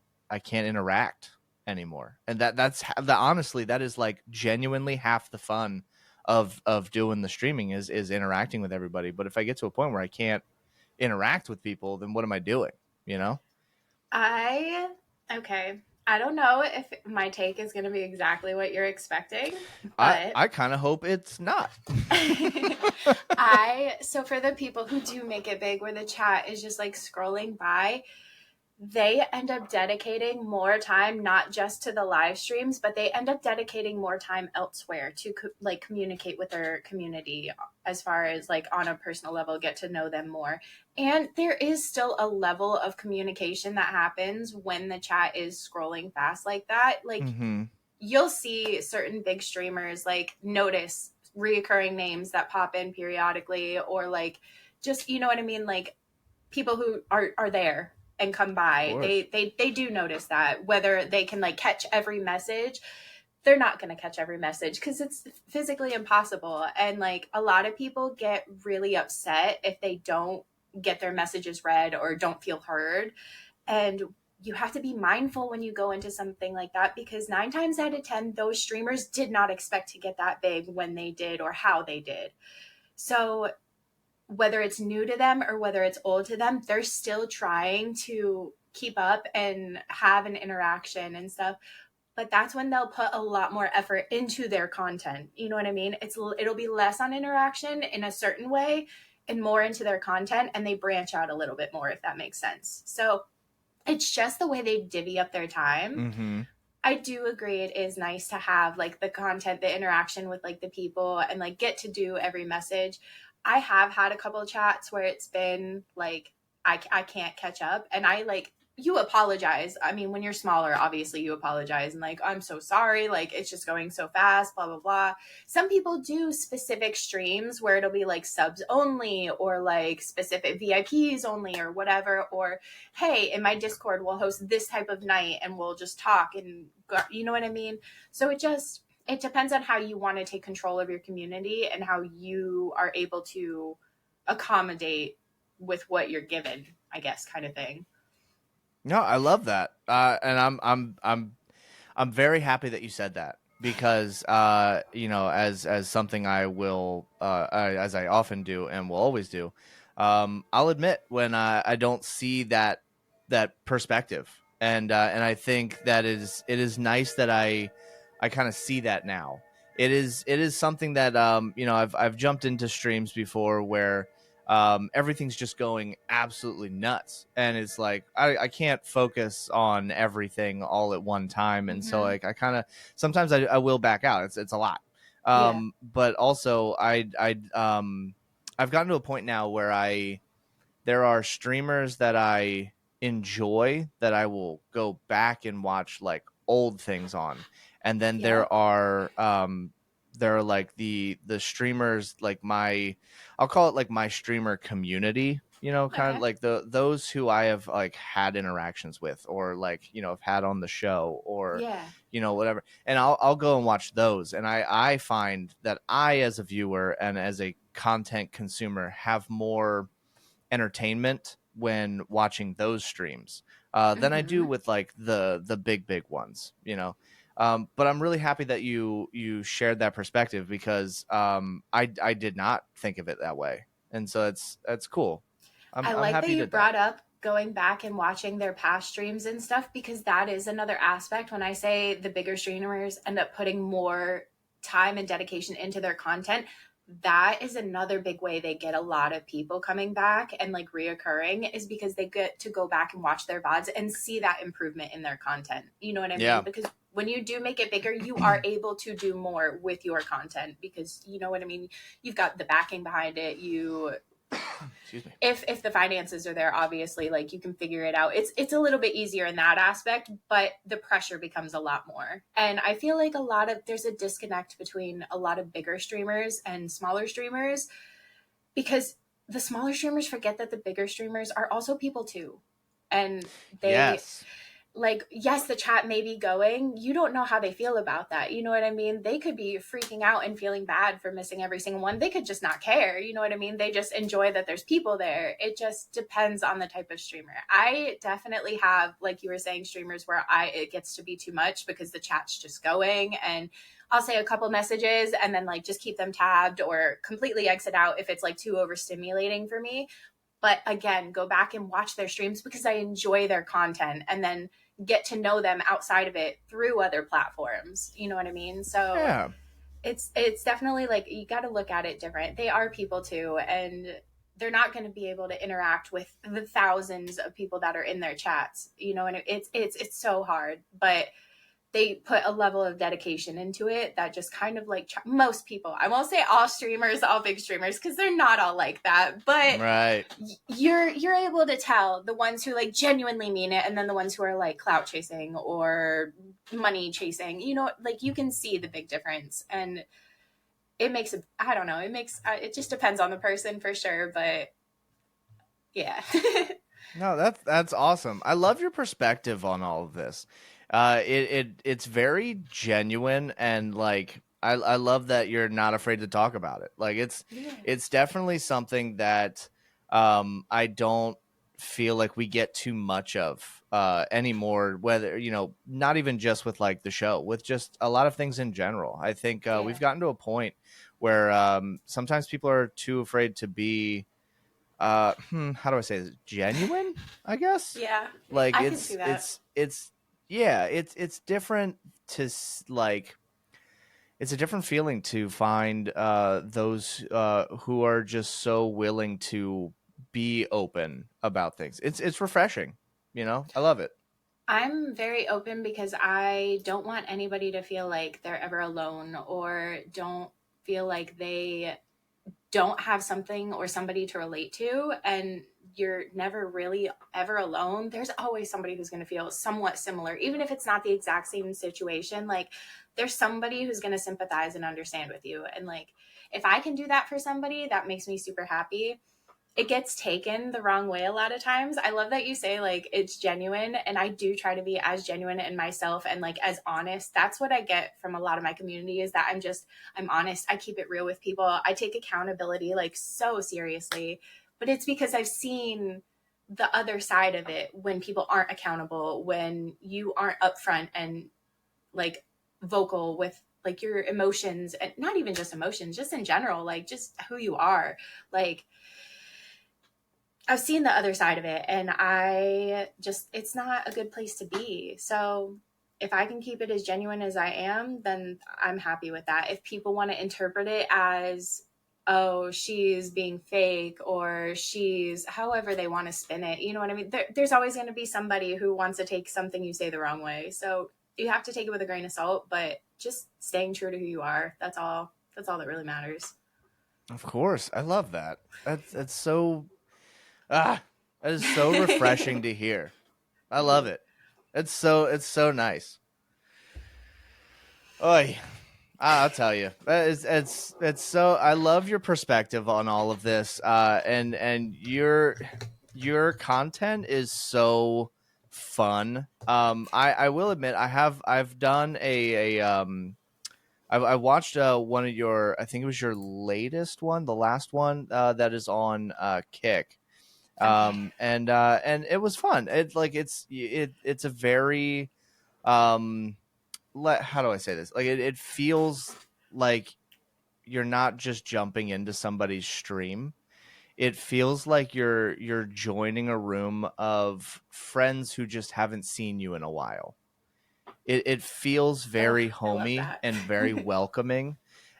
interact anymore, and that honestly, that is, like, genuinely half the fun of doing the streaming is interacting with everybody. But if I get to a point where I can't interact with people, then what am I doing, you know I okay. I don't know if my take is going to be exactly what you're expecting, i but i kind of hope it's not. I so for the people who do make it big where the chat is just like scrolling by, they end up dedicating more time not just to the live streams, but they end up dedicating more time elsewhere to like communicate with their community, as far as like on a personal level, get to know them more. And there is still a level of communication that happens when the chat is scrolling fast like that. Like, Hmm. you'll see certain big streamers like notice reoccurring names that pop in periodically, or like, just, you know what I mean, like people who are there and come Of by, course. they do notice that. Whether they can like catch every message, they're not going to catch every message because it's physically impossible. And like a lot of people get really upset if they don't get their messages read or don't feel heard. And you have to be mindful when you go into something like that, because 9 times out of 10, those streamers did not expect to get that big when they did or how they did. So whether it's new to them or whether it's old to them, they're still trying to keep up and have an interaction and stuff. But that's when they'll put a lot more effort into their content. You know what I mean? It'll be less on interaction in a certain way and more into their content, and they branch out a little bit more, if that makes sense. So it's just the way they divvy up their time. Hmm. I do agree it is nice to have like the content, the interaction with like the people, and like get to do every message. I have had a couple of chats where it's been like I can't catch up, and I like, you apologize. I mean, when you're smaller, obviously you apologize and like, I'm so sorry, like it's just going so fast, blah blah blah. Some people do specific streams where it'll be like subs only, or like specific VIPs only, or whatever, or hey, in my Discord, we'll host this type of night and we'll just talk and go, you know what I mean? So it depends on how you want to take control of your community and how you are able to accommodate with what you're given, I guess, kind of thing. No, I love that, and I'm very happy that you said that, because as something I will, as I often do and will always do, I'll admit when I don't see that perspective, and I think that it is nice that I kind of see that now. It is something that, I've jumped into streams before where everything's just going absolutely nuts, and it's like I can't focus on everything all at one time, and so, Mm-hmm. like, I kind of sometimes I will back out. It's a lot. Yeah. But also I've gotten to a point now where I there are streamers that I enjoy that I will go back and watch, like, old things on. And then Yep. there are like the streamers, like, I'll call it like my streamer community, kind of Okay. like those who I have, like, had interactions with, or, like, have had on the show, or Yeah. whatever. And I'll go and watch those, and I find that I, as a viewer and as a content consumer, have more entertainment when watching those streams than I do Mm-hmm. with, like, the big ones. But I'm really happy that you shared that perspective, because I did not think of it that way, and so that's cool. I'm I I'm like that happy you you did that. brought up going back and watching their past streams and stuff, because that is another aspect. When I say the bigger streamers end up putting more time and dedication into their content, that is another big way they get a lot of people coming back and like reoccurring, is because they get to go back and watch their VODs and see that improvement in their content. You know what I mean? Yeah. Because when you do make it bigger, you are able to do more with your content, because you know what I mean? You've got the backing behind it. Excuse me. If the finances are there, obviously, like, you can figure it out. It's a little bit easier in that aspect, but the pressure becomes a lot more. And I feel like there's a disconnect between a lot of bigger streamers and smaller streamers, because the smaller streamers forget that the bigger streamers are also people too. And they, Yes. like, yes, the chat may be going, you don't know how they feel about that, you know what I mean? They could be freaking out and feeling bad for missing every single one. They could just not care, you know what I mean? They just enjoy that there's people there. It just depends on the type of streamer. I definitely have, like you were saying, streamers where it gets to be too much because the chat's just going, and I'll say a couple messages and then, like, just keep them tabbed or completely exit out if it's like too overstimulating for me. But again, go back and watch their streams because I enjoy their content, and then get to know them outside of it through other platforms. You know what I mean? So Yeah. it's definitely, like, you got to look at it different. They are people too, and they're not going to be able to interact with the thousands of people that are in their chats. You know, and it's so hard, but they put a level of dedication into it that just kind of, like, most people, I won't say all streamers, all big streamers, because they're not all like that, but Right. you're able to tell the ones who, like, genuinely mean it, and then the ones who are, like, clout chasing or money chasing, you know, like, you can see the big difference. And it makes it, I don't know, it just depends on the person for sure, but yeah. No, that's awesome. I love your perspective on all of this. It's very genuine, and like I love that you're not afraid to talk about it. Like Yeah. it's definitely something that I don't feel like we get too much of anymore. Whether not even just with like the show, with just a lot of things in general. I think Yeah. we've gotten to a point where sometimes people are too afraid to be how do I say this? Genuine, I guess. Yeah, Like I can see that. it's different to like it's a different feeling to find those who are just so willing to be open about things. It's refreshing, I love it. I'm very open because I don't want anybody to feel like they're ever alone, or don't feel like they don't have something or somebody to relate to. And you're never really ever alone. There's always somebody who's going to feel somewhat similar, even if it's not the exact same situation. Like, there's somebody who's going to sympathize and understand with you. And, like, if I can do that for somebody, that makes me super happy. It gets taken the wrong way a lot of times. I love that you say, like, it's genuine, and I do try to be as genuine in myself and, like, as honest. That's what I get from a lot of my community, is that I'm honest. I keep it real with people. I take accountability, like, so seriously, but it's because I've seen the other side of it, when people aren't accountable, when you aren't upfront and, like, vocal with, like, your emotions, and not even just emotions, just in general, like, just who you are. Like, I've seen the other side of it, and it's not a good place to be. So if I can keep it as genuine as I am, then I'm happy with that. If people want to interpret it as, oh, she's being fake, or she's however they want to spin it, you know what I mean? There's always going to be somebody who wants to take something you say the wrong way. So you have to take it with a grain of salt, but just staying true to who you are. That's all that really matters. Of course, I love that. That's so that is so refreshing to hear. I love it. It's so nice. Oy. I'll tell you, it's so. I love your perspective on all of this, and your content is so fun. I will admit, I've done I watched one of your, I think it was your latest one, the last one that is on Kick, Okay. and it was fun. It's a very how do I say this? Like it feels like you're not just jumping into somebody's stream. It feels like you're joining a room of friends who just haven't seen you in a while. It feels Oh, very I love homey that. and very welcoming.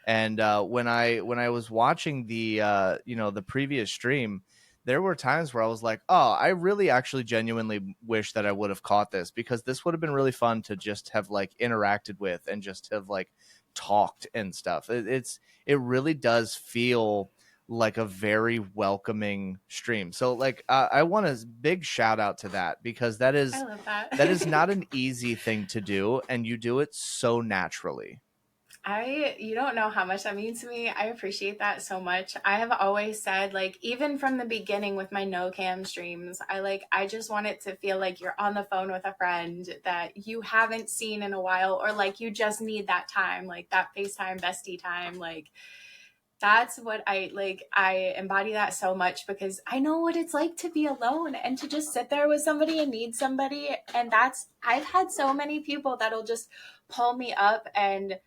And when I was watching the previous stream, there were times where I was like, oh, I really actually genuinely wish that I would have caught this, because this would have been really fun to just have like interacted with and just have like talked and stuff. It really does feel like a very welcoming stream. So like I want a big shout out to that, because I love that. that is not an easy thing to do, and you do it so naturally. You don't know how much that means to me. I appreciate that so much. I have always said, like, even from the beginning with my no cam streams, I just want it to feel like you're on the phone with a friend that you haven't seen in a while, or like you just need that time, like that FaceTime bestie time. Like, that's what I like. I embody that so much because I know what it's like to be alone and to just sit there with somebody and need somebody. And I've had so many people that'll just pull me up and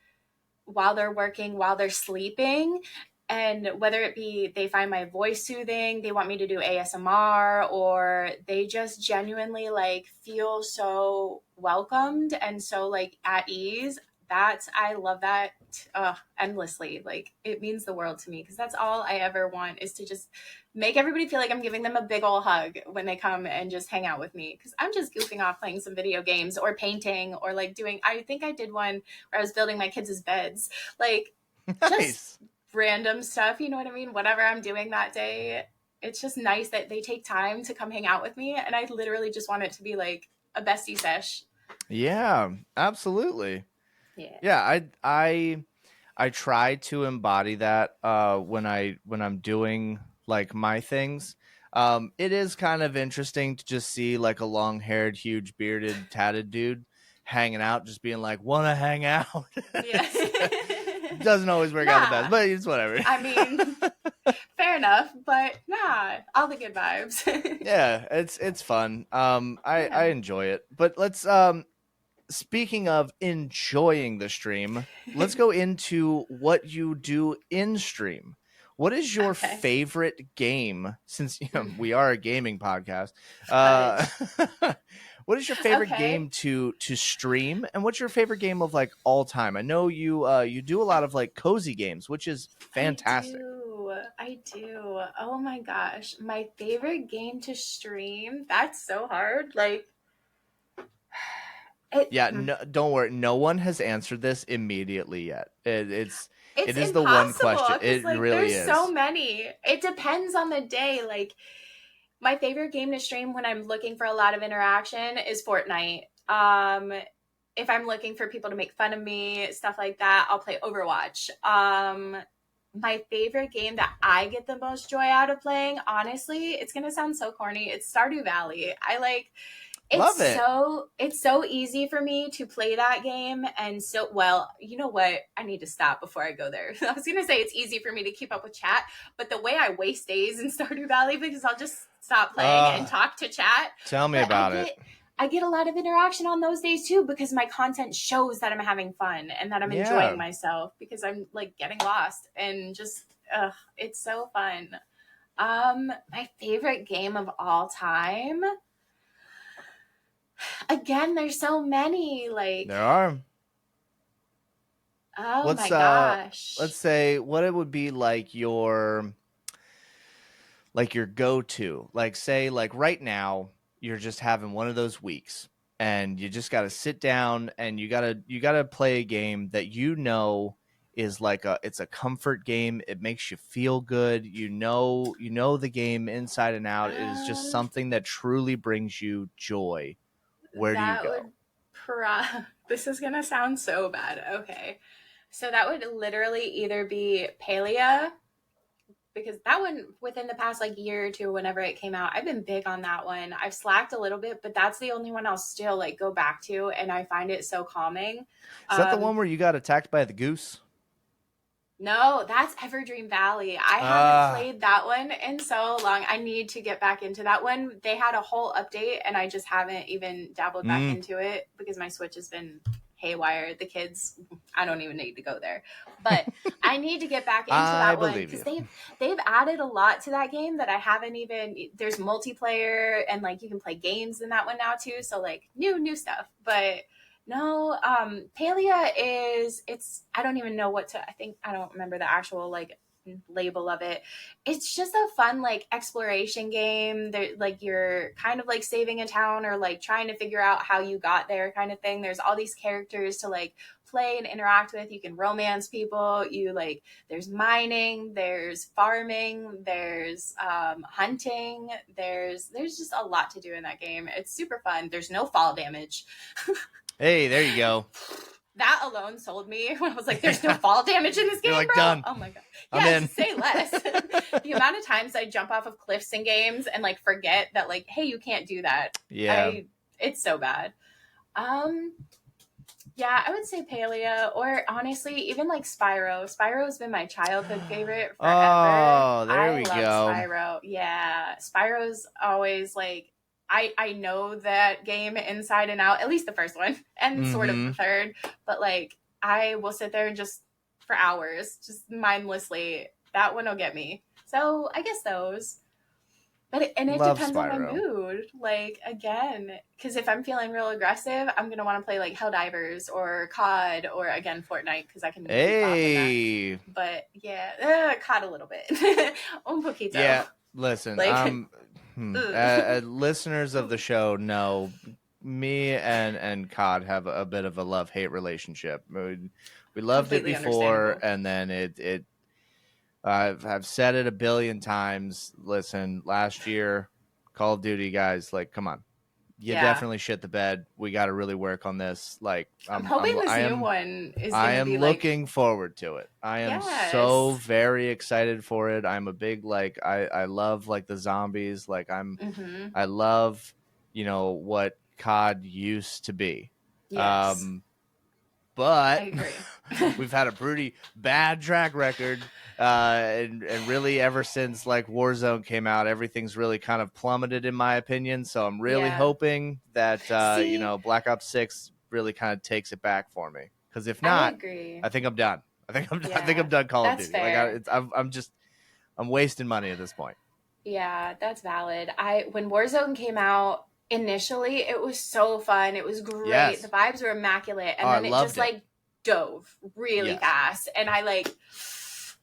while they're working, while they're sleeping. And whether it be they find my voice soothing, they want me to do ASMR, or they just genuinely like feel so welcomed and so like at ease. I love that endlessly. Like it means the world to me because that's all I ever want is to just make everybody feel like I'm giving them a big old hug when they come and just hang out with me. Because I'm just goofing off playing some video games or painting or like doing, I think I did one where I was building my kids' beds. Like just Nice. random stuff, you know what I mean? Whatever I'm doing that day, it's just nice that they take time to come hang out with me. And I literally just want it to be like a bestie sesh. Yeah, absolutely. Yeah. Yeah, I try to embody that when I'm doing like my things. It is kind of interesting to just see like a long-haired, huge bearded, tatted dude hanging out, just being like, "Wanna hang out?" Yeah. Doesn't always work out the best, Nah. but it's whatever. I mean, fair enough, but nah, all the good vibes. Yeah, it's fun. I Yeah. enjoy it. But let's speaking of enjoying the stream, let's go into what you do in stream. What is your Okay. favorite game? Since we are a gaming podcast, uh, Fudge. what is your favorite Okay. game to stream, and what's your favorite game of like all time? I know you do a lot of like cozy games, which is I fantastic. do. I do. Oh my gosh. My favorite game to stream. That's so hard. Like it Yeah, no, don't worry. No one has answered this immediately yet. it's It is the one impossible question. cuz It like really there's so is. many. It depends on the day. Like my favorite game to stream when I'm looking for a lot of interaction is Fortnite. If I'm looking for people to make fun of me, stuff like that, I'll play Overwatch. My favorite game that I get the most joy out of playing, honestly, it's gonna sound so corny. It's Stardew Valley. I like Love it. it's so easy for me to play that game and so well, you know what? I need to stop before I go there. I was gonna say it's easy for me to keep up with chat, but the way I waste days in Stardew Valley because I'll just stop playing and talk to chat. Tell me But about it. I get a lot of interaction on those days too because my content shows that I'm having fun and that I'm Yeah. enjoying myself because I'm like getting lost and just it's so fun. My favorite game of all time. Again, there's so many. Like, There are. oh Let's my uh gosh. let's say what it would be like your go-to. Like say like right now you're just having one of those weeks and you just got to sit down and you got to play a game that is like it's a comfort game. It makes you feel good. You know the game inside and out. It is just Um, something that truly brings you joy. Where do you that go? would this is gonna sound so bad. Okay. So that would literally either be Palia, because that one within the past like year or two, whenever it came out, I've been big on that one. I've slacked a little bit, but that's the only one I'll still like go back to and I find it so calming. Is that the Um, one where you got attacked by the goose? No, that's Everdream Valley. I haven't Ah, played that one in so long. I need to get back into that one. They had a whole update and I just haven't even dabbled back mm, into it because my Switch has been haywire. The kids, I don't even need to go there. But I need to get back into I that one believe because you. they've added a lot to that game that I haven't even there's multiplayer and like you can play games in that one now too. So like new stuff. But no, Palia is I don't even know what to I think I don't remember the actual like label of it. It's just a fun like exploration game. There like you're kind of like saving a town or like trying to figure out how you got there kind of thing. There's all these characters to like play and interact with. You can romance people. There's mining, there's farming, there's hunting. There's just a lot to do in that game. It's super fun. There's no fall damage. Hey, there you go. That alone sold me when I was like, there's no fall damage in this game, like, bro. done. Oh my God. I'm Yeah, in. say less. The amount of times I jump off of cliffs in games and like forget that like, hey, you can't do that. Yeah. It's so bad. Yeah, I would say Palea, or honestly, even like Spyro. Spyro has been my childhood favorite forever. Oh, there we love go. Spyro. Yeah, Spyro's always like, I know that game inside and out, at least the first one, and sort of the third. But like, I will sit there and just for hours, just mindlessly. That one will get me. So I guess those. But it depends on my mood. Like, again, because if I'm feeling real aggressive, I'm going to want to play like Helldivers or COD or, again, Fortnite because I can Hey. But, yeah, COD a little bit. Un poquito. Yeah, listen, Like, listeners of the show know me and COD have a bit of a love-hate relationship. We loved it before, and then it I've said it a billion times. Listen, last year, Call of Duty guys, like, come on, you definitely shit the bed. We got to really work on this. Like, I'm hoping this new one is. I am looking forward to it. I am so very excited for it. I'm a big I love like the zombies. Like I love what COD used to be. Yes. But I agree. we've had a pretty bad track record. And really ever since like Warzone came out, everything's really kind of plummeted in my opinion. So I'm really hoping that Black Ops 6 really kind of takes it back for me. Because if not, I think I'm done. I think I'm done Call of Duty. Fair. Like I'm wasting money at this point. Yeah, that's valid. When Warzone came out initially, it was so fun. It was great. Yes. The vibes were immaculate, and then it just like dove really fast. And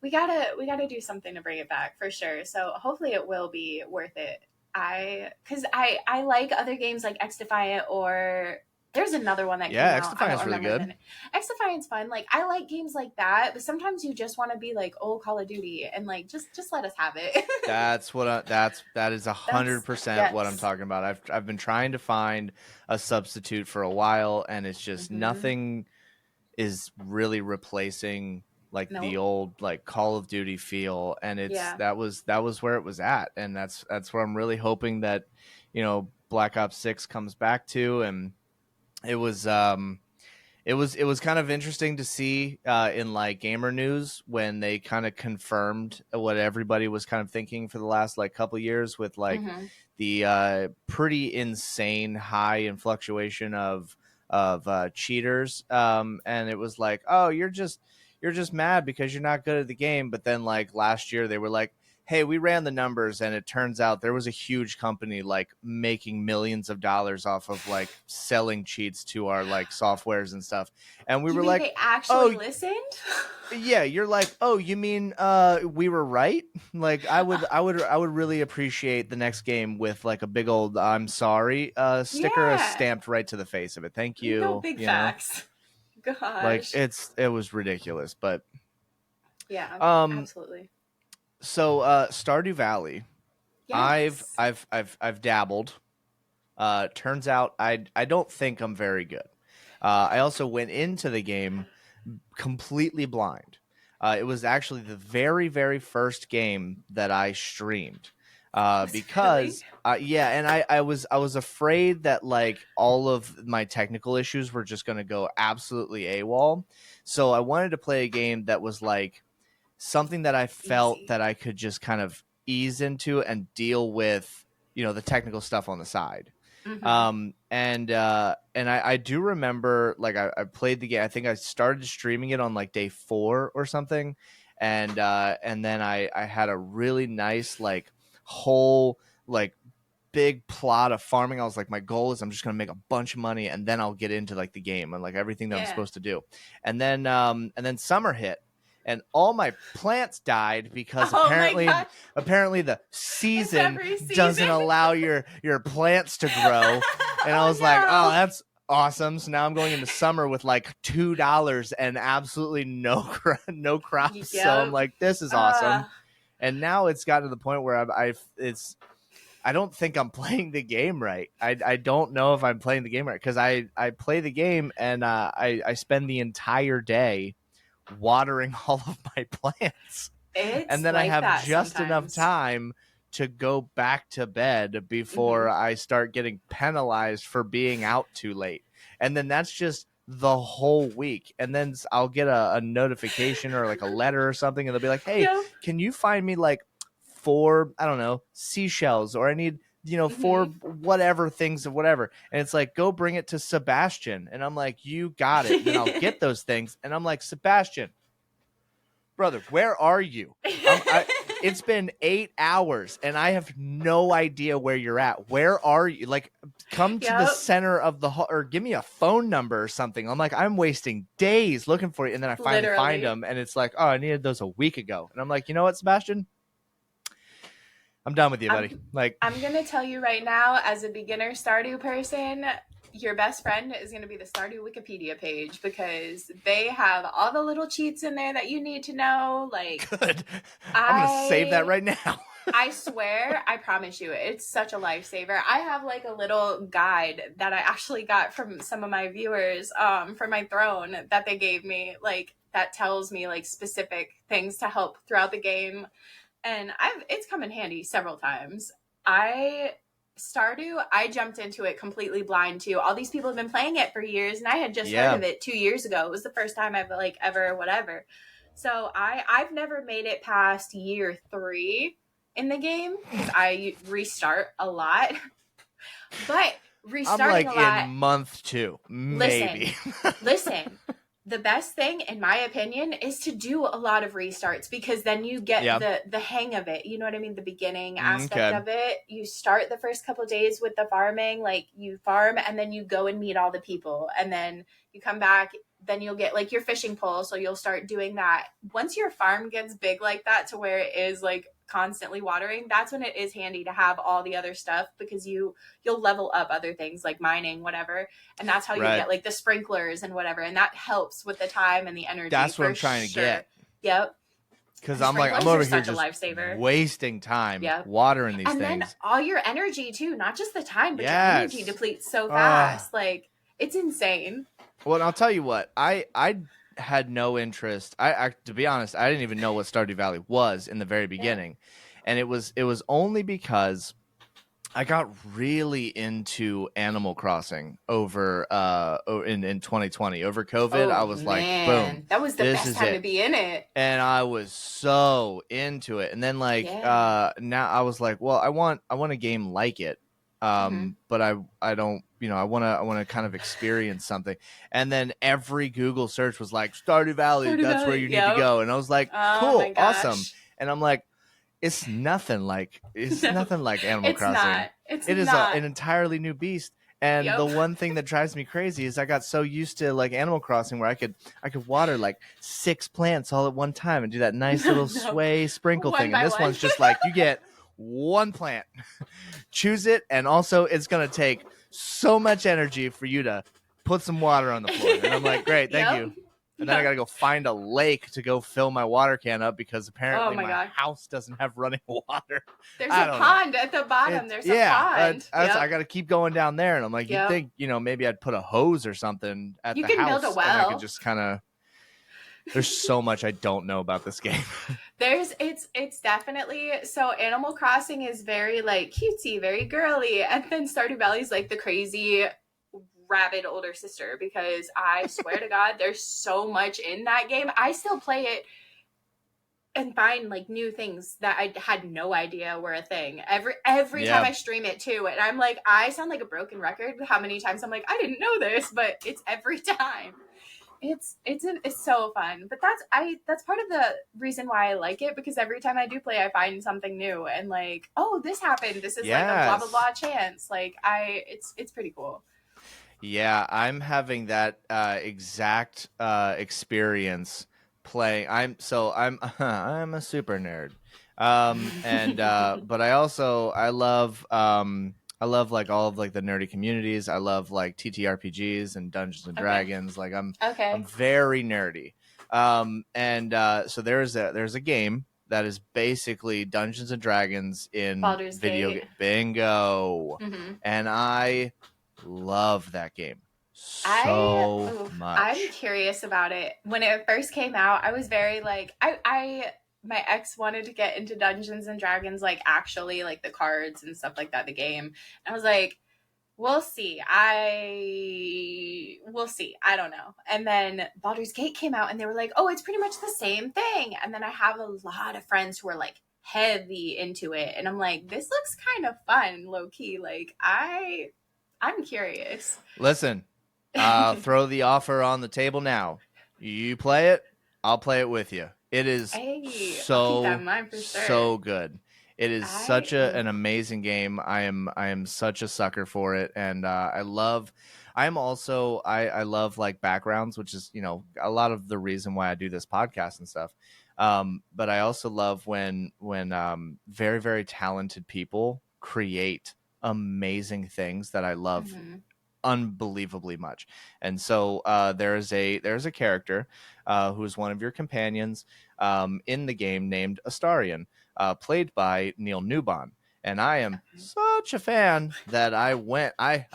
we gotta do something to bring it back for sure. So hopefully it will be worth it. Because I like other games like X Defiant, or there's another one that came out. X Defiant's really good. X Defiant's fun. Like, I like games like that, but sometimes you just want to be like, oh, Call of Duty, and like just let us have it. That is 100% what I'm talking about. I've been trying to find a substitute for a while, and it's just nothing is really replacing like the old like Call of Duty feel, and that was where it was at, and that's where I'm really hoping that Black Ops 6 comes back to. And it was kind of interesting to see in like gamer news when they kind of confirmed what everybody was kind of thinking for the last like couple years with like the pretty insane high in fluctuation of cheaters, and it was like, oh, you're just mad because you're not good at the game. But then like last year they were like, hey, we ran the numbers, and it turns out there was a huge company like making millions of dollars off of like selling cheats to our like softwares and stuff. And we were like, they actually listened? Yeah, you're like, oh, you mean we were right? Like I would really appreciate the next game with like a big old I'm sorry sticker stamped right to the face of it. Thank you. No big facts. Gosh. Like it was ridiculous, but yeah, absolutely. So Stardew Valley, yes. I've dabbled. Turns out I don't think I'm very good. I also went into the game completely blind. It was actually the very, very first game that I streamed. Because and I was afraid that like all of my technical issues were just going to go absolutely AWOL. So I wanted to play a game that was like something that I felt that I could just kind of ease into and deal with, the technical stuff on the side. And I do remember like I played the game. I think I started streaming it on like day 4 or something. And then I had a really nice like whole like big plot of farming. I was like, my goal is I'm just gonna make a bunch of money and then I'll get into like the game and like everything that I'm supposed to do. And then summer hit and all my plants died because apparently the season doesn't allow your plants to grow. And I was like, awesome. So now I'm going into summer with like $2 and absolutely no crops. So I'm Yep. like, this is awesome. And now it's gotten to the point where I don't think I'm playing the game right. I don't know if I'm playing the game right, because I play the game and I spend the entire day watering all of my plants. It's And then I like have that just enough sometimes. time to go back to bed before I start getting penalized for being out too late. And then that's just the whole week. And then I'll get a notification or like a letter or something, and they'll be like, hey, Yep. can you find me like 4, I don't know, seashells, or I need, 4 whatever things of whatever. And it's like, go bring it to Sebastian. And I'm like, you got it. And then I'll get those things. And I'm like, Sebastian, brother, where are you? It's been 8 hours and I have no idea where you're at. Where are you? Like, come to the center of the hall, or give me a phone number or something. I'm like, I'm wasting days looking for you. And then I finally find them, and it's like, oh, I needed those a week ago. And I'm like, you know what, Sebastian? I'm done with you, buddy. I'm going to tell you right now, as a beginner Stardew person, your best friend is going to be the Stardew Wikipedia page, because they have all the little cheats in there that you need to know. Like, good. I'm going to save that right now. I swear, I promise you, it's such a lifesaver. I have like a little guide that I actually got from some of my viewers for my throne that they gave me, like, that tells me like specific things to help throughout the game. And it's come in handy several times. Stardew, I jumped into it completely blind too. All these people have been playing it for years, and I had just heard of it 2 years ago. It was the first time I've like ever whatever. So I've never made it past year 3 in the game, because I restart a lot. But restarting I'm like a lot in month 2, maybe. Listen. The best thing, in my opinion, is to do a lot of restarts, because then you get the hang of it. You know what I mean? The beginning aspect of it. You start the first couple days with the farming, like you farm, and then you go and meet all the people, and then you come back. Then you'll get like your fishing pole, so you'll start doing that. Once your farm gets big like that, to where it is like constantly watering, that's when it is handy to have all the other stuff, because you'll level up other things like mining, whatever, and that's how you get like the sprinklers and whatever, and that helps with the time and the energy. That's what I'm trying to get. Yep. Because I'm like, I'm over here just lifesaver. wasting time watering these things. And then all your energy too, not just the time, but your energy depletes so fast. Like, it's insane. Well, and I'll tell you what, I had no interest. I to be honest, I didn't even know what Stardew Valley was in the very beginning. And it was only because I got really into Animal Crossing over in 2020 over COVID. I was like, boom, that was the best time to be in it. And I was so into it. And then like now I was like, well, I want a game like it. But I don't, I want to kind of experience something. And then every Google search was like, Stardew Valley, that's where you need to go. And I was like, cool, awesome. And I'm like, it's nothing like Animal Crossing. It is an entirely new beast. And the one thing that drives me crazy is I got so used to like Animal Crossing, where I could water like 6 plants all at one time and do that nice little sway sprinkle thing. And this one's just like, you get 1 plant, choose it, and also it's gonna take so much energy for you to put some water on the floor. And I'm like, great, thank you. And then I gotta go find a lake to go fill my water can up, because apparently my house doesn't have running water. There's a pond at the bottom. There's a pond. I gotta keep going down there. And I'm like, you'd think, maybe I'd put a hose or something at the house. You can build a well. And I could just kind of... There's so much I don't know about this game. It's definitely, so Animal Crossing is very like cutesy, very girly, and then Stardew Valley is like the crazy rabid older sister, because I swear to God, there's so much in that game. I still play it and find like new things that I had no idea were a thing every time I stream it too. And I'm like, I sound like a broken record how many times I'm like, I didn't know this, but it's every time. It's so fun. But that's part of the reason why I like it, because every time I do play, I find something new, and like, oh, this happened. This is like a blah blah blah chance. Like it's pretty cool. Yeah, I'm having that exact experience playing. I'm I'm a super nerd. But I love I love like all of like the nerdy communities. I love like TTRPGs and Dungeons and Dragons. Like I'm very nerdy. So there's a game that is basically Dungeons and Dragons in Baldur's video Gate. Bingo. Mm-hmm. And I love that game so much. I'm curious about it. When it first came out, I was very like my ex wanted to get into Dungeons and Dragons, like actually like the cards and stuff like that, the game. And I was like, we'll see. We'll see. I don't know. And then Baldur's Gate came out and they were like, oh, it's pretty much the same thing. And then I have a lot of friends who are like heavy into it. And I'm like, this looks kind of fun, low key. Like I'm curious. Listen, throw the offer on the table now. You play it, I'll play it with you. It is so good. It is such an amazing game. I am such a sucker for it, and I love like backgrounds, which is a lot of the reason why I do this podcast and stuff. But I also love when very, very talented people create amazing things that I love unbelievably much. And so there's a character who's one of your companions in the game named Astarion, played by Neil Newbon. And I am such a fan that I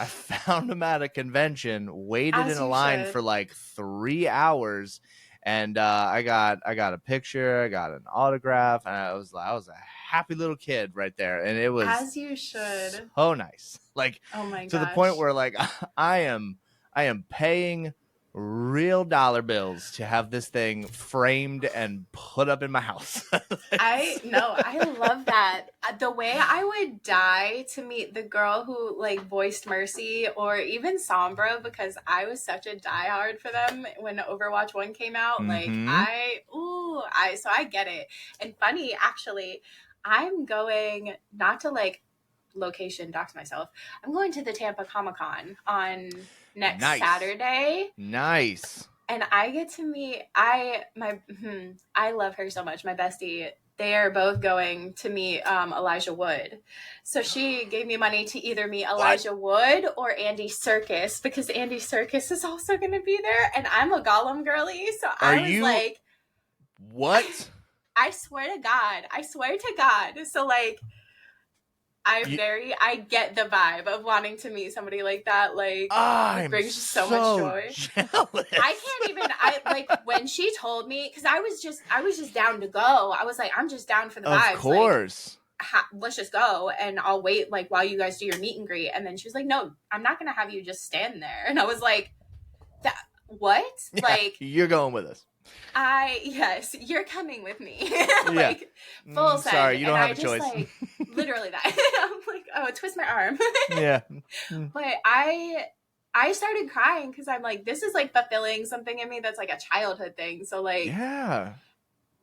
found him at a convention, waited in a line for like 3 hours, and I got a picture, I got an autograph, and I was a happy little kid right there, and it was as you should. So nice, like to the point where like I am paying real dollar bills to have this thing framed and put up in my house. I love that. The way I would die to meet the girl who like voiced Mercy or even Sombra, because I was such a diehard for them when Overwatch 1 came out. Like so I get it. And funny, actually, I'm going not to like location dox myself. I'm going to the Tampa Comic-Con on next Saturday. Nice. And I get to meet I love her so much, my bestie. They are both going to meet Elijah Wood. So she gave me money to either meet Elijah Wood or Andy Serkis, because Andy Serkis is also going to be there, and I'm a Gollum girly, so I was like, what? I swear to God. So like I get the vibe of wanting to meet somebody like that. Like, it brings so much joy. Jealous. I can't even. Like when she told me, because I was just down to go. I was like, I'm just down for the vibes. Of course. Like, let's just go, and I'll wait like while you guys do your meet and greet. And then she was like, no, I'm not gonna have you just stand there. And I was like, what? Yeah, like you're going with us. Yes, you're coming with me. Like full send. Sorry, you don't have a choice. Like, literally that. I'm like, oh, twist my arm. Yeah. But I started crying because I'm like, this is like fulfilling something in me that's like a childhood thing. So like, yeah.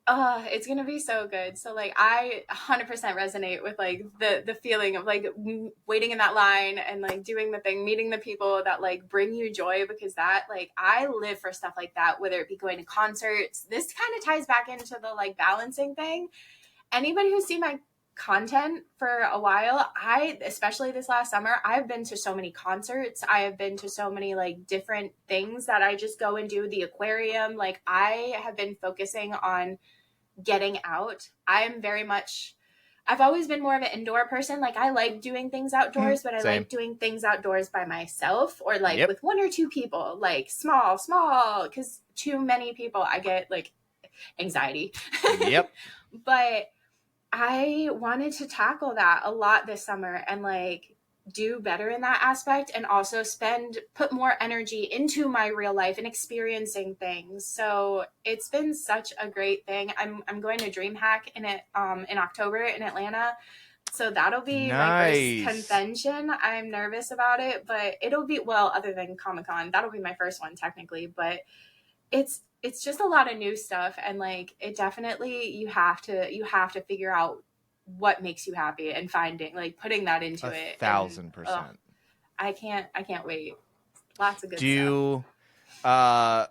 It's gonna be so good. So like I 100% resonate with like the feeling of like waiting in that line and like doing the thing, meeting the people that like bring you joy, because that like I live for stuff like that, whether it be going to concerts. This kind of ties back into the like balancing thing. Anybody who's seen my content for a while, especially this last summer, I've been to so many concerts. I have been to so many like different things that I just go and do. The aquarium, like I have been focusing on getting out. I've always been more of an indoor person. Like I like doing things outdoors, but I like doing things outdoors by myself or like with one or two people, like small, because too many people, I get like anxiety. But I wanted to tackle that a lot this summer and like do better in that aspect, and also put more energy into my real life and experiencing things. So it's been such a great thing. I'm going to DreamHack in October in Atlanta. So that'll be my first convention. I'm nervous about it, but it'll be, well, other than Comic-Con, that'll be my first one technically, but it's just a lot of new stuff. And like, it definitely, you have to figure out what makes you happy and putting that into it. 1,000%. I can't wait. Lots of good stuff.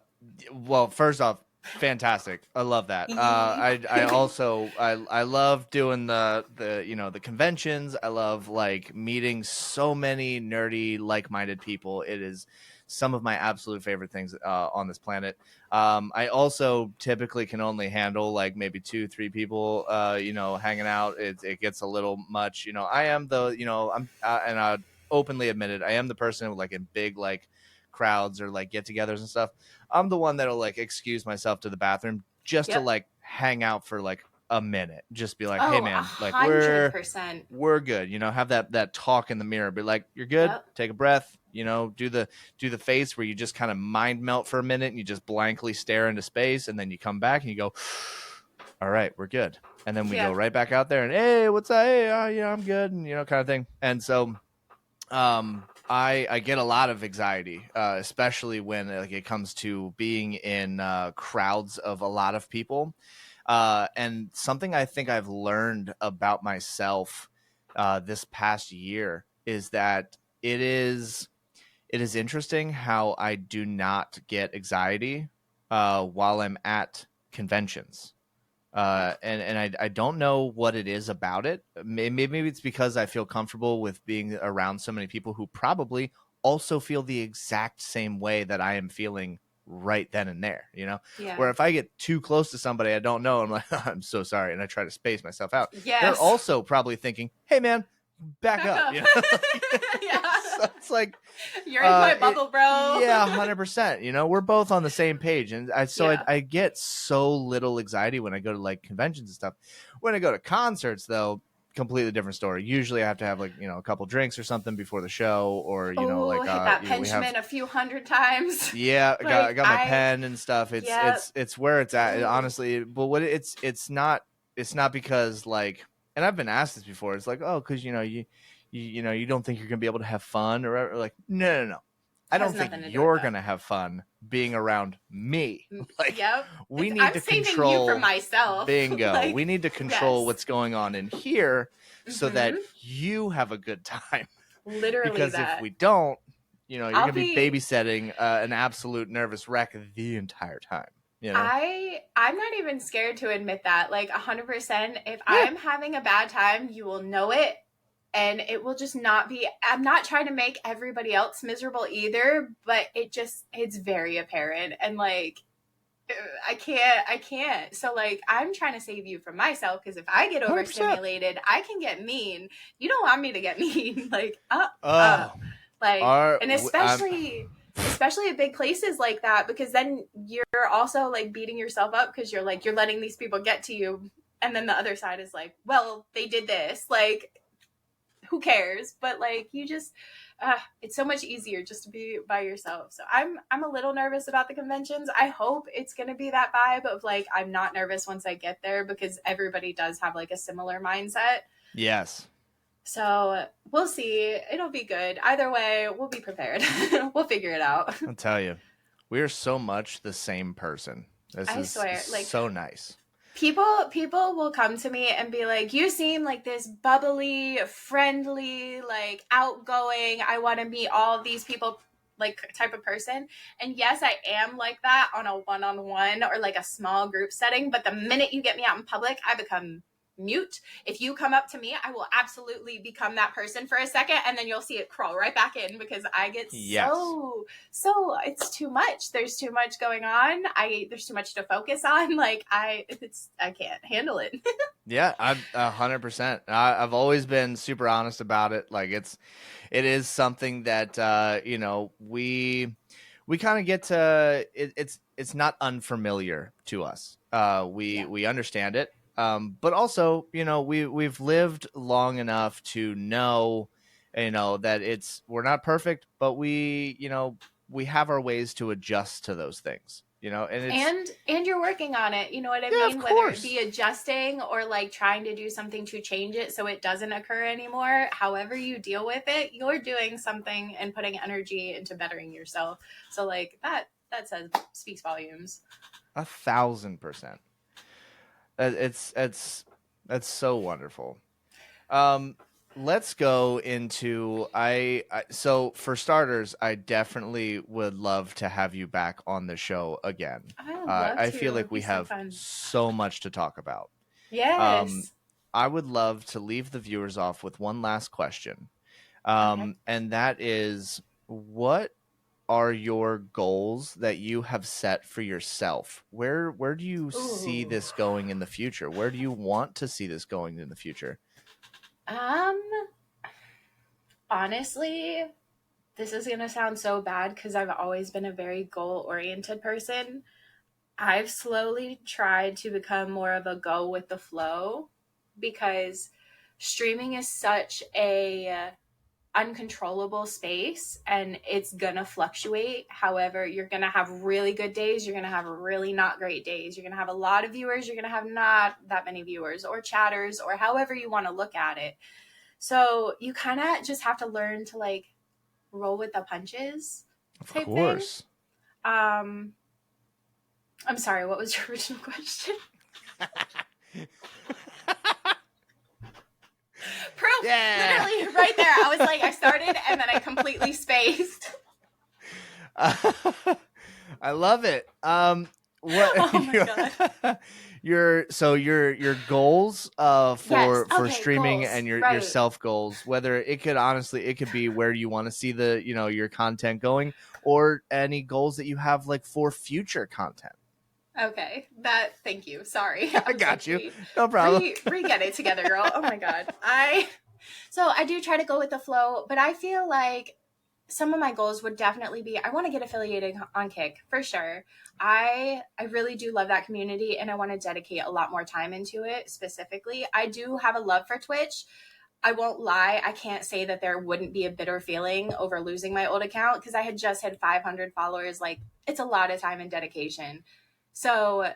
Well, first off, Fantastic. I love that. I also I love doing the the conventions. I love like meeting so many nerdy like-minded people. It is some of my absolute favorite things on this planet. I also typically can only handle like maybe 2-3 people hanging out. It gets a little much. I am the I'm and I openly admit it. I am the person who like in big like crowds or like get-togethers and stuff. I'm the one that'll like excuse myself to the bathroom just to Yep. like hang out for like a minute. Just be like, hey Oh, man, like 100%. we're good. Have that talk in the mirror. Be like, you're good. Yep. Take a breath. Do the face where you just kind of mind melt for a minute and you just blankly stare into space, and then you come back and you go, all right, we're good. And then we go Yeah. right back out there and hey, what's up? Hey, I'm good, and kind of thing. And so I get a lot of anxiety, especially when like it comes to being in crowds of a lot of people. And something I think I've learned about myself this past year is that it is interesting how I do not get anxiety while I'm at conventions. And I don't know what it is about it. Maybe it's because I feel comfortable with being around so many people who probably also feel the exact same way that I am feeling right then and there, Yeah. Where if I get too close to somebody I don't know, I'm like, I'm so sorry. And I try to space myself out. Yes. They're also probably thinking, hey man, back up. Yeah. So it's like, you're in my bubble, bro. Yeah, 100%. We're both on the same page, and I get so little anxiety when I go to like conventions and stuff. When I go to concerts, though, completely different story. Usually, I have to have like a couple drinks or something before the show, or hit that Pinchman a few hundred times. Yeah, like, I got my pen and stuff. It's where it's at, honestly. But what it's not because like, and I've been asked this before. It's like, oh, because you don't think you're gonna be able to have fun or like no. I don't think you're gonna have fun being around me. Like, yep. we need I'm to saving control you for myself. Bingo. Like, we need to control yes. what's going on in here so that you have a good time. Literally, because that. if we don't, you're gonna be babysitting an absolute nervous wreck the entire time. I'm not even scared to admit that. Like 100%, if I'm having a bad time, you will know it. And it will just not be, I'm not trying to make everybody else miserable either, but it's very apparent. And like, I can't. So like, I'm trying to save you from myself, because if I get overstimulated, 100%. I can get mean. You don't want me to get mean. Like, and especially at big places like that, because then you're also like beating yourself up because you're letting these people get to you. And then the other side is like, well, they did this. Like, who cares? But like, you just it's so much easier just to be by yourself. So I'm a little nervous about the conventions. I hope it's going to be that vibe of like, I'm not nervous once I get there, because everybody does have like a similar mindset. Yes. So we'll see. It'll be good either way. We'll be prepared. We'll figure it out. I'll tell you, we are so much the same person. I swear, like, so nice. People will come to me and be like, you seem like this bubbly, friendly, like outgoing, I want to meet all of these people, like, type of person. And yes, I am like that on a one-on-one or like a small group setting. But the minute you get me out in public, I become mute. If you come up to me, I will absolutely become that person for a second, and then you'll see it crawl right back in, because I get so it's too much. There's too much going on. There's too much to focus on. Like, I can't handle it. Yeah, I'm 100%. I've always been super honest about it. Like, it is something that we kind of get to. It's not unfamiliar to us. We understand it. But also, we've lived long enough to know, that we're not perfect, but we have our ways to adjust to those things, and you're working on it. You know what I mean? Whether it be adjusting or like trying to do something to change it so it doesn't occur anymore. However you deal with it, you're doing something and putting energy into bettering yourself. So like that speaks volumes. 1,000%. That's so wonderful. let's go into so for starters, I definitely would love to have you back on the show again. I would love I to. feel like It'd be we so have fun. so much to talk about. Um, Yes. I would love to leave the viewers off with one last question. Okay. And that is, what are your goals that you have set for yourself? Where do you see Ooh. this going in the future? Where do you want to see this going in the future? Um, honestly, this is going to sound so bad because I've always been a very goal oriented person. I've slowly tried to become more of a go with the flow because streaming is such a uncontrollable space and it's gonna fluctuate. However, you're gonna have really good days, you're gonna have really not great days, you're gonna have a lot of viewers, you're gonna have not that many viewers or chatters or however you want to look at it. So you kind of just have to learn to like roll with the punches Of type thing. course. um I'm sorry, what was your original question? Proof. Yeah. Literally right there. I was like, I started and then I completely spaced. I love it. What Oh my god. your goals Yes. for Okay. streaming Goals. and your Right. self goals, whether it could be where you want to see the your content going, or any goals that you have like for future content. Okay. That. Thank you. Sorry. I was got like, you. wait, No problem. get it together, girl. Oh my god. So I do try to go with the flow, but I feel like some of my goals would definitely be I want to get affiliated on Kick for sure. I really do love that community and I want to dedicate a lot more time into it specifically. I do have a love for Twitch. I won't lie, I can't say that there wouldn't be a bitter feeling over losing my old account because I had just had 500 followers. Like, it's a lot of time and dedication. So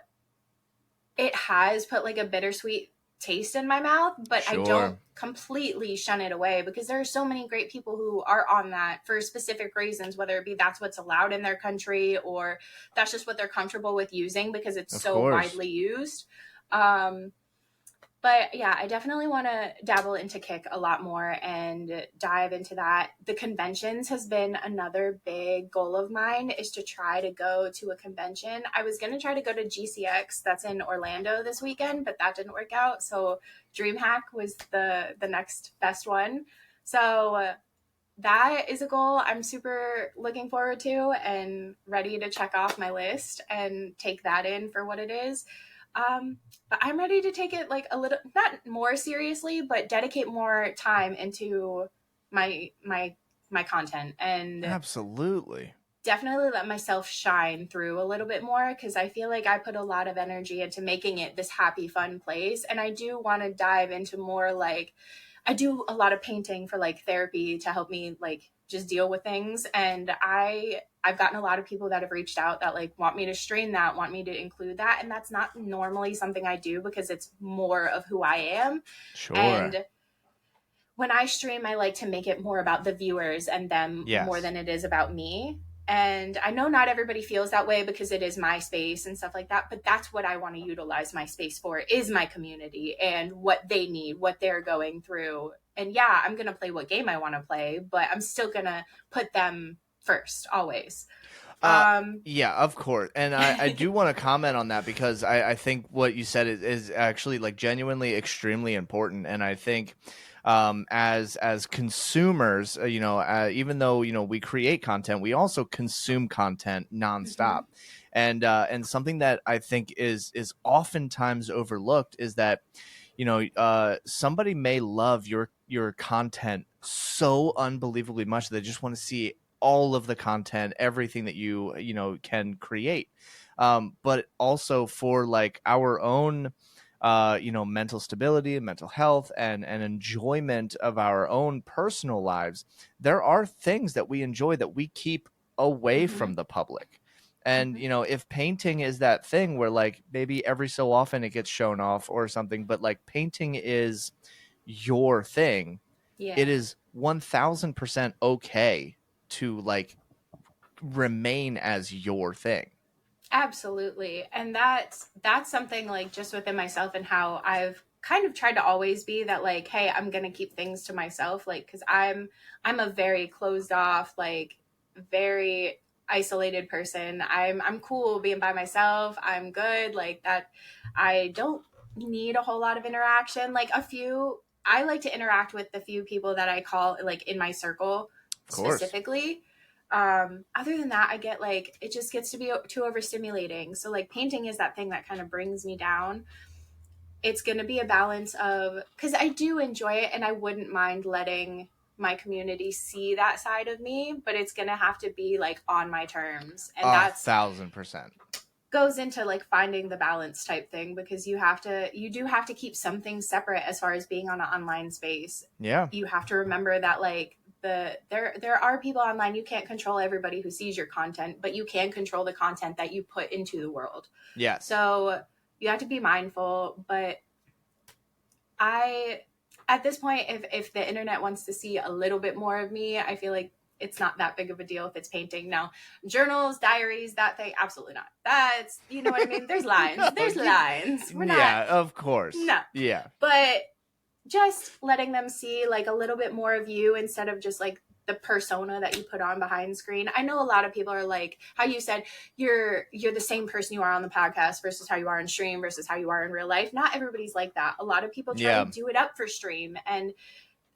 it has put like a bittersweet taste in my mouth, but I don't Sure. completely shun it away because there are so many great people who are on that for specific reasons, whether it be that's what's allowed in their country or that's just what they're comfortable with using because it's Of so course. widely used. Um, but yeah, I definitely want to dabble into Kick a lot more and dive into that. The conventions has been another big goal of mine is to try to go to a convention. I was going to try to go to GCX that's in Orlando this weekend, but that didn't work out. So DreamHack was the next best one. So that is a goal I'm super looking forward to and ready to check off my list and take that in for what it is. But I'm ready to take it like a little, not more seriously, but dedicate more time into my my my content and Absolutely. definitely let myself shine through a little bit more because I feel like I put a lot of energy into making it this happy, fun place. And I do want to dive into more like I do a lot of painting for like therapy to help me like just deal with things. And I've gotten a lot of people that have reached out that like want me to stream that, want me to include that. And that's not normally something I do because it's more of who I am. Sure. And when I stream, I like to make it more about the viewers and them more Yes. than it is about me. And I know not everybody feels that way because it is my space and stuff like that, but that's what I want to utilize my space for is my community and what they need, what they're going through. And yeah, I'm going to play what game I want to play, but I'm still going to put them first always. Uh, Um yeah, of course. And I do want to comment on that because I think what you said is actually like genuinely extremely important. And I think as consumers, even though, we create content, we also consume content nonstop. mhm, And something that I think is oftentimes overlooked is that, somebody may love your content so unbelievably much that they just want to see all of the content, everything that you can create. But also for like our own mental stability and mental health and enjoyment of our own personal lives, there are things that we enjoy that we keep away mhm, from the public. And mhm. if painting is that thing where like maybe every so often it gets shown off or something, but like painting is your thing, it Yeah. is 1000% okay to like remain as your thing. Absolutely. And that's something like just within myself and how I've kind of tried to always be that like, hey, I'm going to keep things to myself like cuz I'm a very closed off like very isolated person. I'm cool being by myself. I'm good like that. I don't need a whole lot of interaction. Like a few I like to interact with the few people that I call like in my circle Of course. specifically. Other than that, I get like it just gets to be too overstimulating. So like painting is that thing that kind of brings me down. It's going to be a balance of because I do enjoy it and I wouldn't mind letting my community see that side of me, but it's going to have to be like on my terms. And that's 1,000%. goes into like finding the balance type thing because you do have to keep something separate as far as being on an online space. Yeah. You have to remember that like there are people online. You can't control everybody who sees your content, but you can control the content that you put into the world. Yes. So you have to be mindful, but I at this point if the internet wants to see a little bit more of me, I feel like it's not that big of a deal if it's painting. Now, journals, diaries, that thing, absolutely not. That's, you know what I mean? There's lines. No, There's lines. We're not. Yeah, of course. No. Yeah. But just letting them see like a little bit more of you instead of just like the persona that you put on behind screen. I know a lot of people are like how you said you're the same person you are on the podcast versus how you are in stream versus how you are in real life. Not everybody's like that. A lot of people try to do it up for stream, and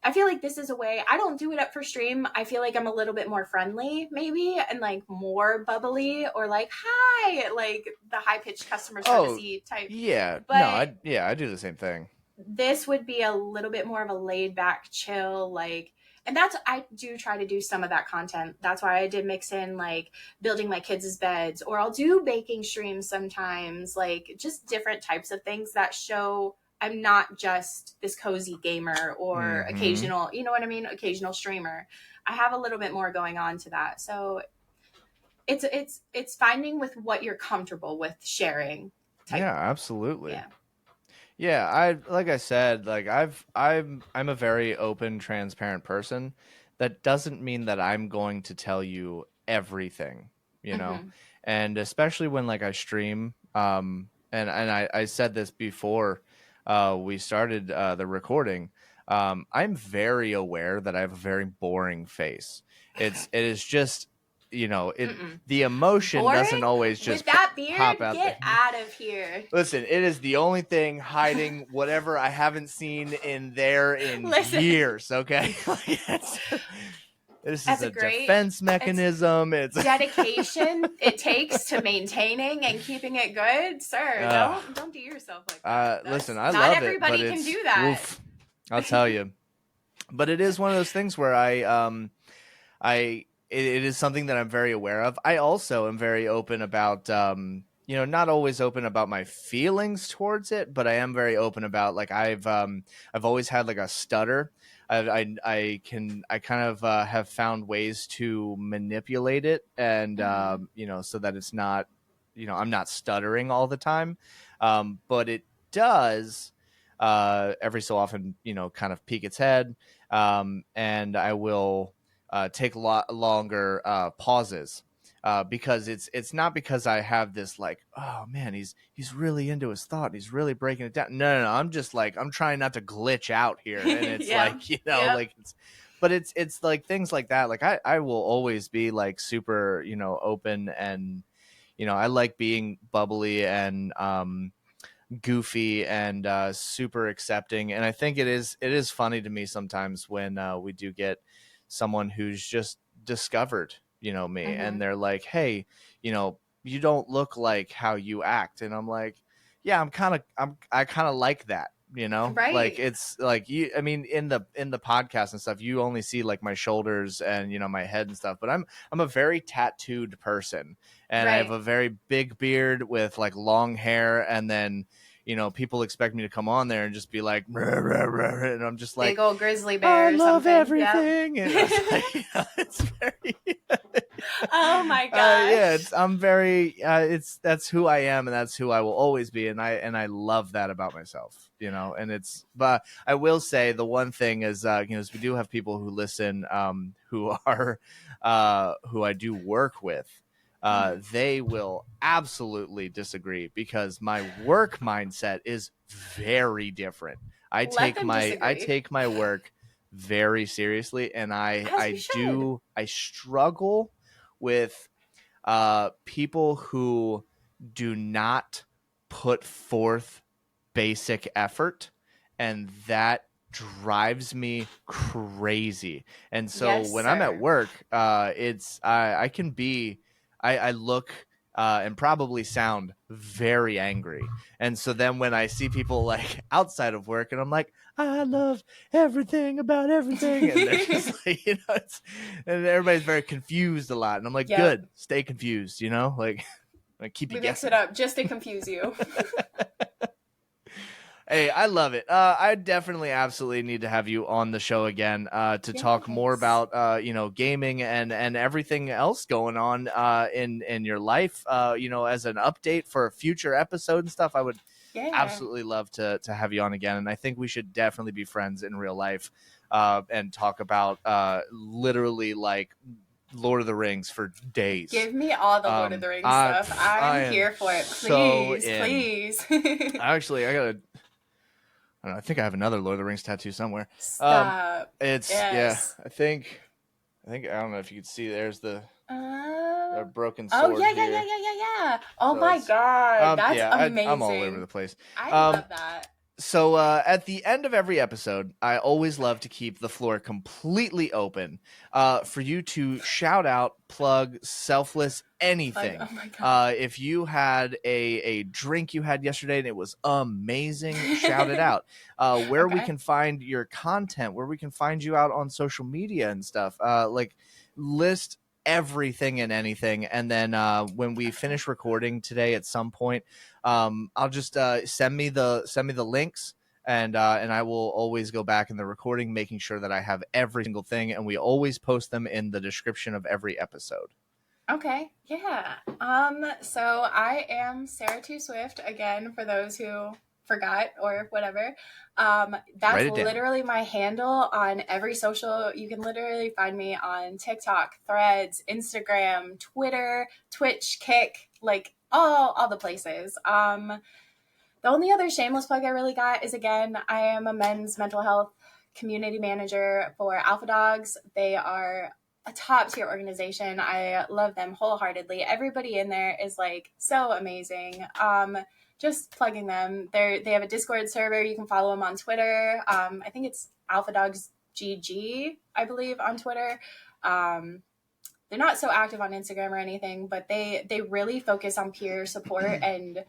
I feel like this is a way I don't do it up for stream. I feel like I'm a little bit more friendly maybe and like more bubbly or like hi, like the high pitched customer service type. Yeah. But I do the same thing. This would be a little bit more of a laid back chill like, and that's I do try to do some of that content. That's why I did mix in like building my kids' beds, or I'll do baking streams sometimes, like just different types of things that show I'm not just this cozy gamer or occasional, you know what I mean, occasional streamer. I have a little bit more going on to that. So it's finding with what you're comfortable with sharing. Yeah, absolutely. Yeah. Yeah, I like I said, like I'm a very open, transparent person. That doesn't mean that I'm going to tell you everything, you know. And especially when like I stream, and I said this before we started the recording. I'm very aware that I have a very boring face. It is just, you know, the emotion boring? Doesn't always just with that beard, pop out. Get out of here. Listen, it is the only thing hiding whatever I haven't seen in there in years. Okay, this is a defense mechanism. It's dedication it takes to maintaining and keeping it good, sir. Don't do yourself like that. Listen, I love it. Not everybody can do that. Oof, I'll tell you, but it is one of those things where it is something that I'm very aware of. I also am very open about, you know, not always open about my feelings towards it, but I am very open about like I've always had like a stutter. I kind of have found ways to manipulate it, and you know, so that it's not, you know, I'm not stuttering all the time, but it does every so often, you know, kind of peek its head, and I will take longer pauses. Because it's not because I have this like, oh man, he's really into his thought, he's really breaking it down. No, I'm just like, I'm trying not to glitch out here, and it's like, you know, like it's like things like that. Like I will always be like super, you know, open, and you know, I like being bubbly and goofy and super accepting. And I think it is funny to me sometimes when we do get someone who's just discovered, you know, me, and they're like, hey, you know, you don't look like how you act. And I'm like, yeah, I kind of like that, you know, right. Like it's like you, I mean, in the podcast and stuff, you only see like my shoulders and, you know, my head and stuff, but I'm a very tattooed person, and I have a very big beard with like long hair, and then, you know, people expect me to come on there and just be like, rah, rah, rah, and I'm just like, big old grizzly bear. I love something. everything. Yep. And it's, like, you know, it's very. Oh my gosh. Yeah, I'm very. That's who I am, and that's who I will always be, and I love that about myself, you know. And it's, but I will say the one thing is, you know, is we do have people who listen, who are, who I do work with. they will absolutely disagree because my work mindset is very different. Let them I disagree. take my work very seriously, and As you should. I struggle with people who do not put forth basic effort, and that drives me crazy. And so Yes, when I'm at sir. work, I can be I look and probably sound very angry. And so then when I see people like outside of work, and I'm like, I love everything about everything, and they're just like, and everybody's very confused a lot, and I'm like, Yep. good, stay confused, like keep you We mix guessing. it up just to confuse you. Hey, I love it. I definitely absolutely need to have you on the show again to talk more Yes. about gaming and everything else going on in your life. As an update for a future episode and stuff. I would Yeah. absolutely love to have you on again, and I think we should definitely be friends in real life and talk about literally like Lord of the Rings for days. Give me all the Lord of the Rings stuff. I I'm am here for it. so Please, in. please. I gotta. I don't know. I think I have another Lord of the Rings tattoo somewhere. Stop. It's yeah. Yes. I don't know if you can see. There's the Uh, broken oh, sword yeah, yeah, yeah, here. yeah, yeah, yeah. Oh So my it's God. That's yeah. I'm all over the amazing. place. I Um, love that. So at the end of every episode, I always love to keep the floor completely open for you to shout out, plug, selfless, Like, anything. oh my God. If you had a drink you had yesterday and it was amazing, shout it out. Where we Okay. can find your content, where we can find you out on social media and stuff. Like list everything and anything, and then when we Okay. finish recording today at some point, I'll just send me the links, and I will always go back in the recording, making sure that I have every single thing, and we always post them in the description of every episode. Okay. Yeah. So I am Sarahtooswift again for those who forgot or whatever. Write That's it down. literally my handle on every social. You can literally find me on TikTok, Threads, Instagram, Twitter, Twitch, Kick, like all the places. The only other shameless plug I really got is, again, I am a men's mental health community manager for Alpha Dogs. They are a top tier organization. I love them wholeheartedly. Everybody in there is like so amazing. Just plugging them. They have a Discord server. You can follow them on Twitter. I think it's Alpha Dogs GG, I believe, on Twitter. They're not so active on Instagram or anything, but they really focus on peer support and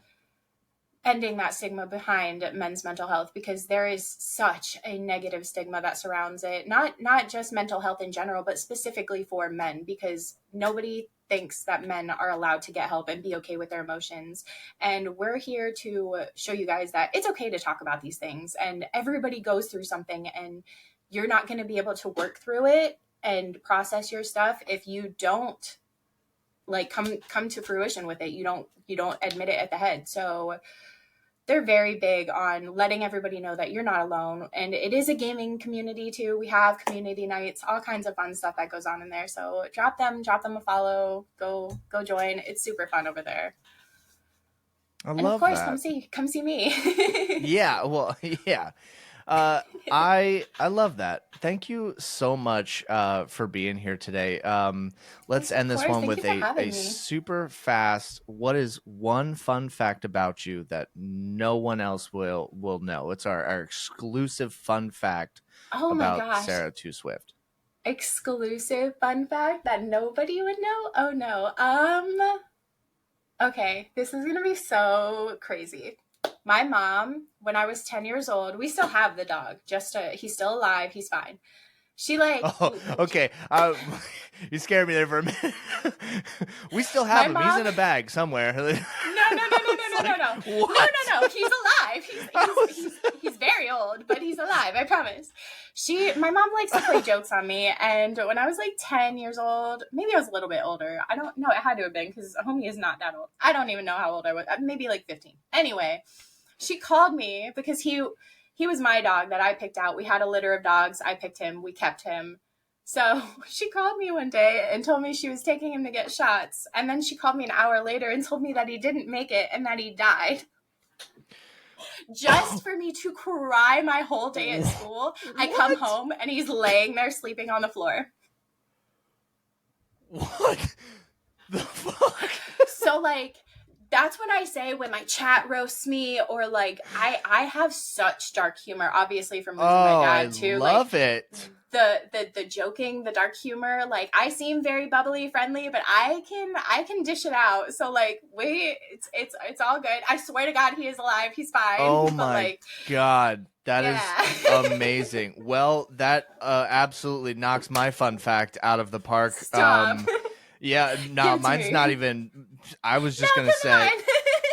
ending that stigma behind men's mental health, because there is such a negative stigma that surrounds it, not just mental health in general, but specifically for men, because nobody thinks that men are allowed to get help and be okay with their emotions. And we're here to show you guys that it's okay to talk about these things, and everybody goes through something, and you're not going to be able to work through it and process your stuff if you don't like come to fruition with it. You don't admit it at the head. So they're very big on letting everybody know that you're not alone. And it is a gaming community too. We have community nights, all kinds of fun stuff that goes on in there. So drop them a follow, go join. It's super fun over there. I And of love course, that. come see me. Yeah, well, yeah. I love that. Thank you so much for being here today. Let's Yes, of end this course. one Thank you with for a having me. super fast. What is one fun fact about you that no one else will know? It's our exclusive fun fact Oh my about gosh. Sarahtooswift. Exclusive fun fact that nobody would know? Oh no. Okay, this is gonna be so crazy. My mom, when I was 10 years old, we still have the dog. He's still alive. He's fine. She like, Oh, okay. You scared me there for a minute. We still have my him. He's mom, in a bag somewhere. It's like, what? no. He's alive. He's very old, but he's alive. I promise. My mom likes to play jokes on me. And when I was like 10 years old, maybe I was a little bit older. I don't know. It had to have been, because homie is not that old. I don't even know how old I was. Maybe like 15. Anyway, she called me because he was my dog that I picked out. We had a litter of dogs. I picked him. We kept him. So she called me one day and told me she was taking him to get shots. And then she called me an hour later and told me that he didn't make it and that he died. Just for me to cry my whole day at school. I come home and he's laying there sleeping on the floor. What the fuck? So, like, that's when I say when my chat roasts me, or like I have such dark humor, obviously from losing my dad too. I love like, it. The joking, the dark humor. Like, I seem very bubbly, friendly, but I can dish it out. So like, it's all good. I swear to God, he is alive. He's fine. Oh but, my like, God. That yeah. is amazing. Well, that absolutely knocks my fun fact out of the park. Stop. Yeah, no, mine's not even. I was just gonna say.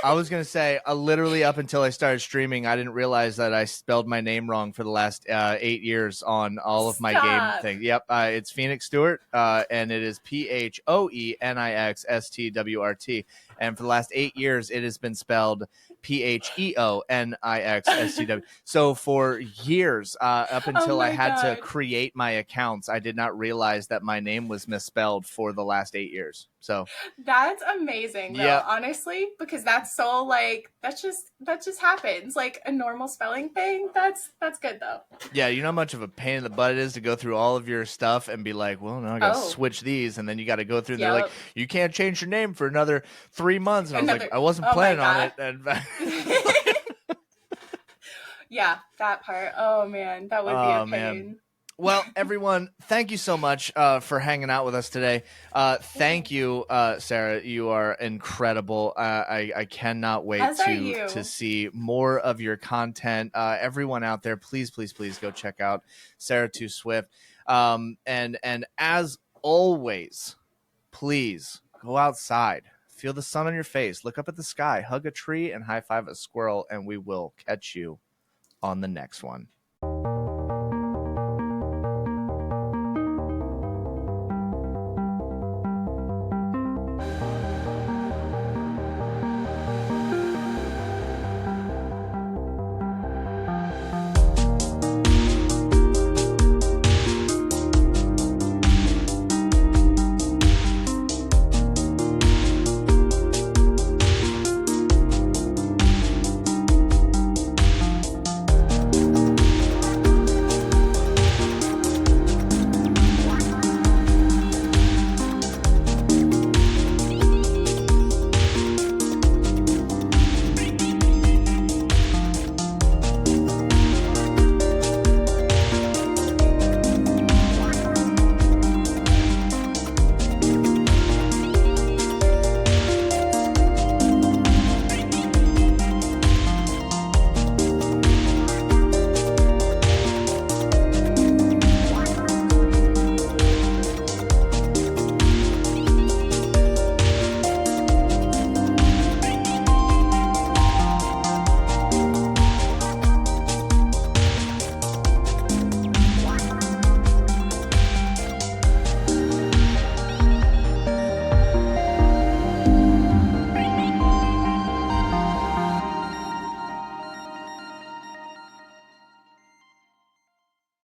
I was gonna say, literally up until I started streaming, I didn't realize that I spelled my name wrong for the last 8 years on all of my game things. Yep, it's Phoenix Stewart, and it is PhoenixStwrt. And for the last 8 years, it has been spelled Peonixstw. So for years, up until I had to create my accounts, I did not realize that my name was misspelled for the last 8 years. So that's amazing, though, yeah. Honestly, because that's so like that just happens, like a normal spelling thing. That's good though. Yeah, you know how much of a pain in the butt it is to go through all of your stuff and be like, well, no, I gotta switch these, and then you got to go through. And they're like, you can't change your name for another 3 months, and I was like, I wasn't planning on it. And yeah, that part. Oh man, that would be a pain. Man. Well, everyone, thank you so much for hanging out with us today. Thank you, Sarah. You are incredible. I cannot wait to see more of your content. Everyone out there, please go check out Sarahtooswift. And as always, please go outside, feel the sun on your face, look up at the sky, hug a tree, and high five a squirrel, and we will catch you on the next one.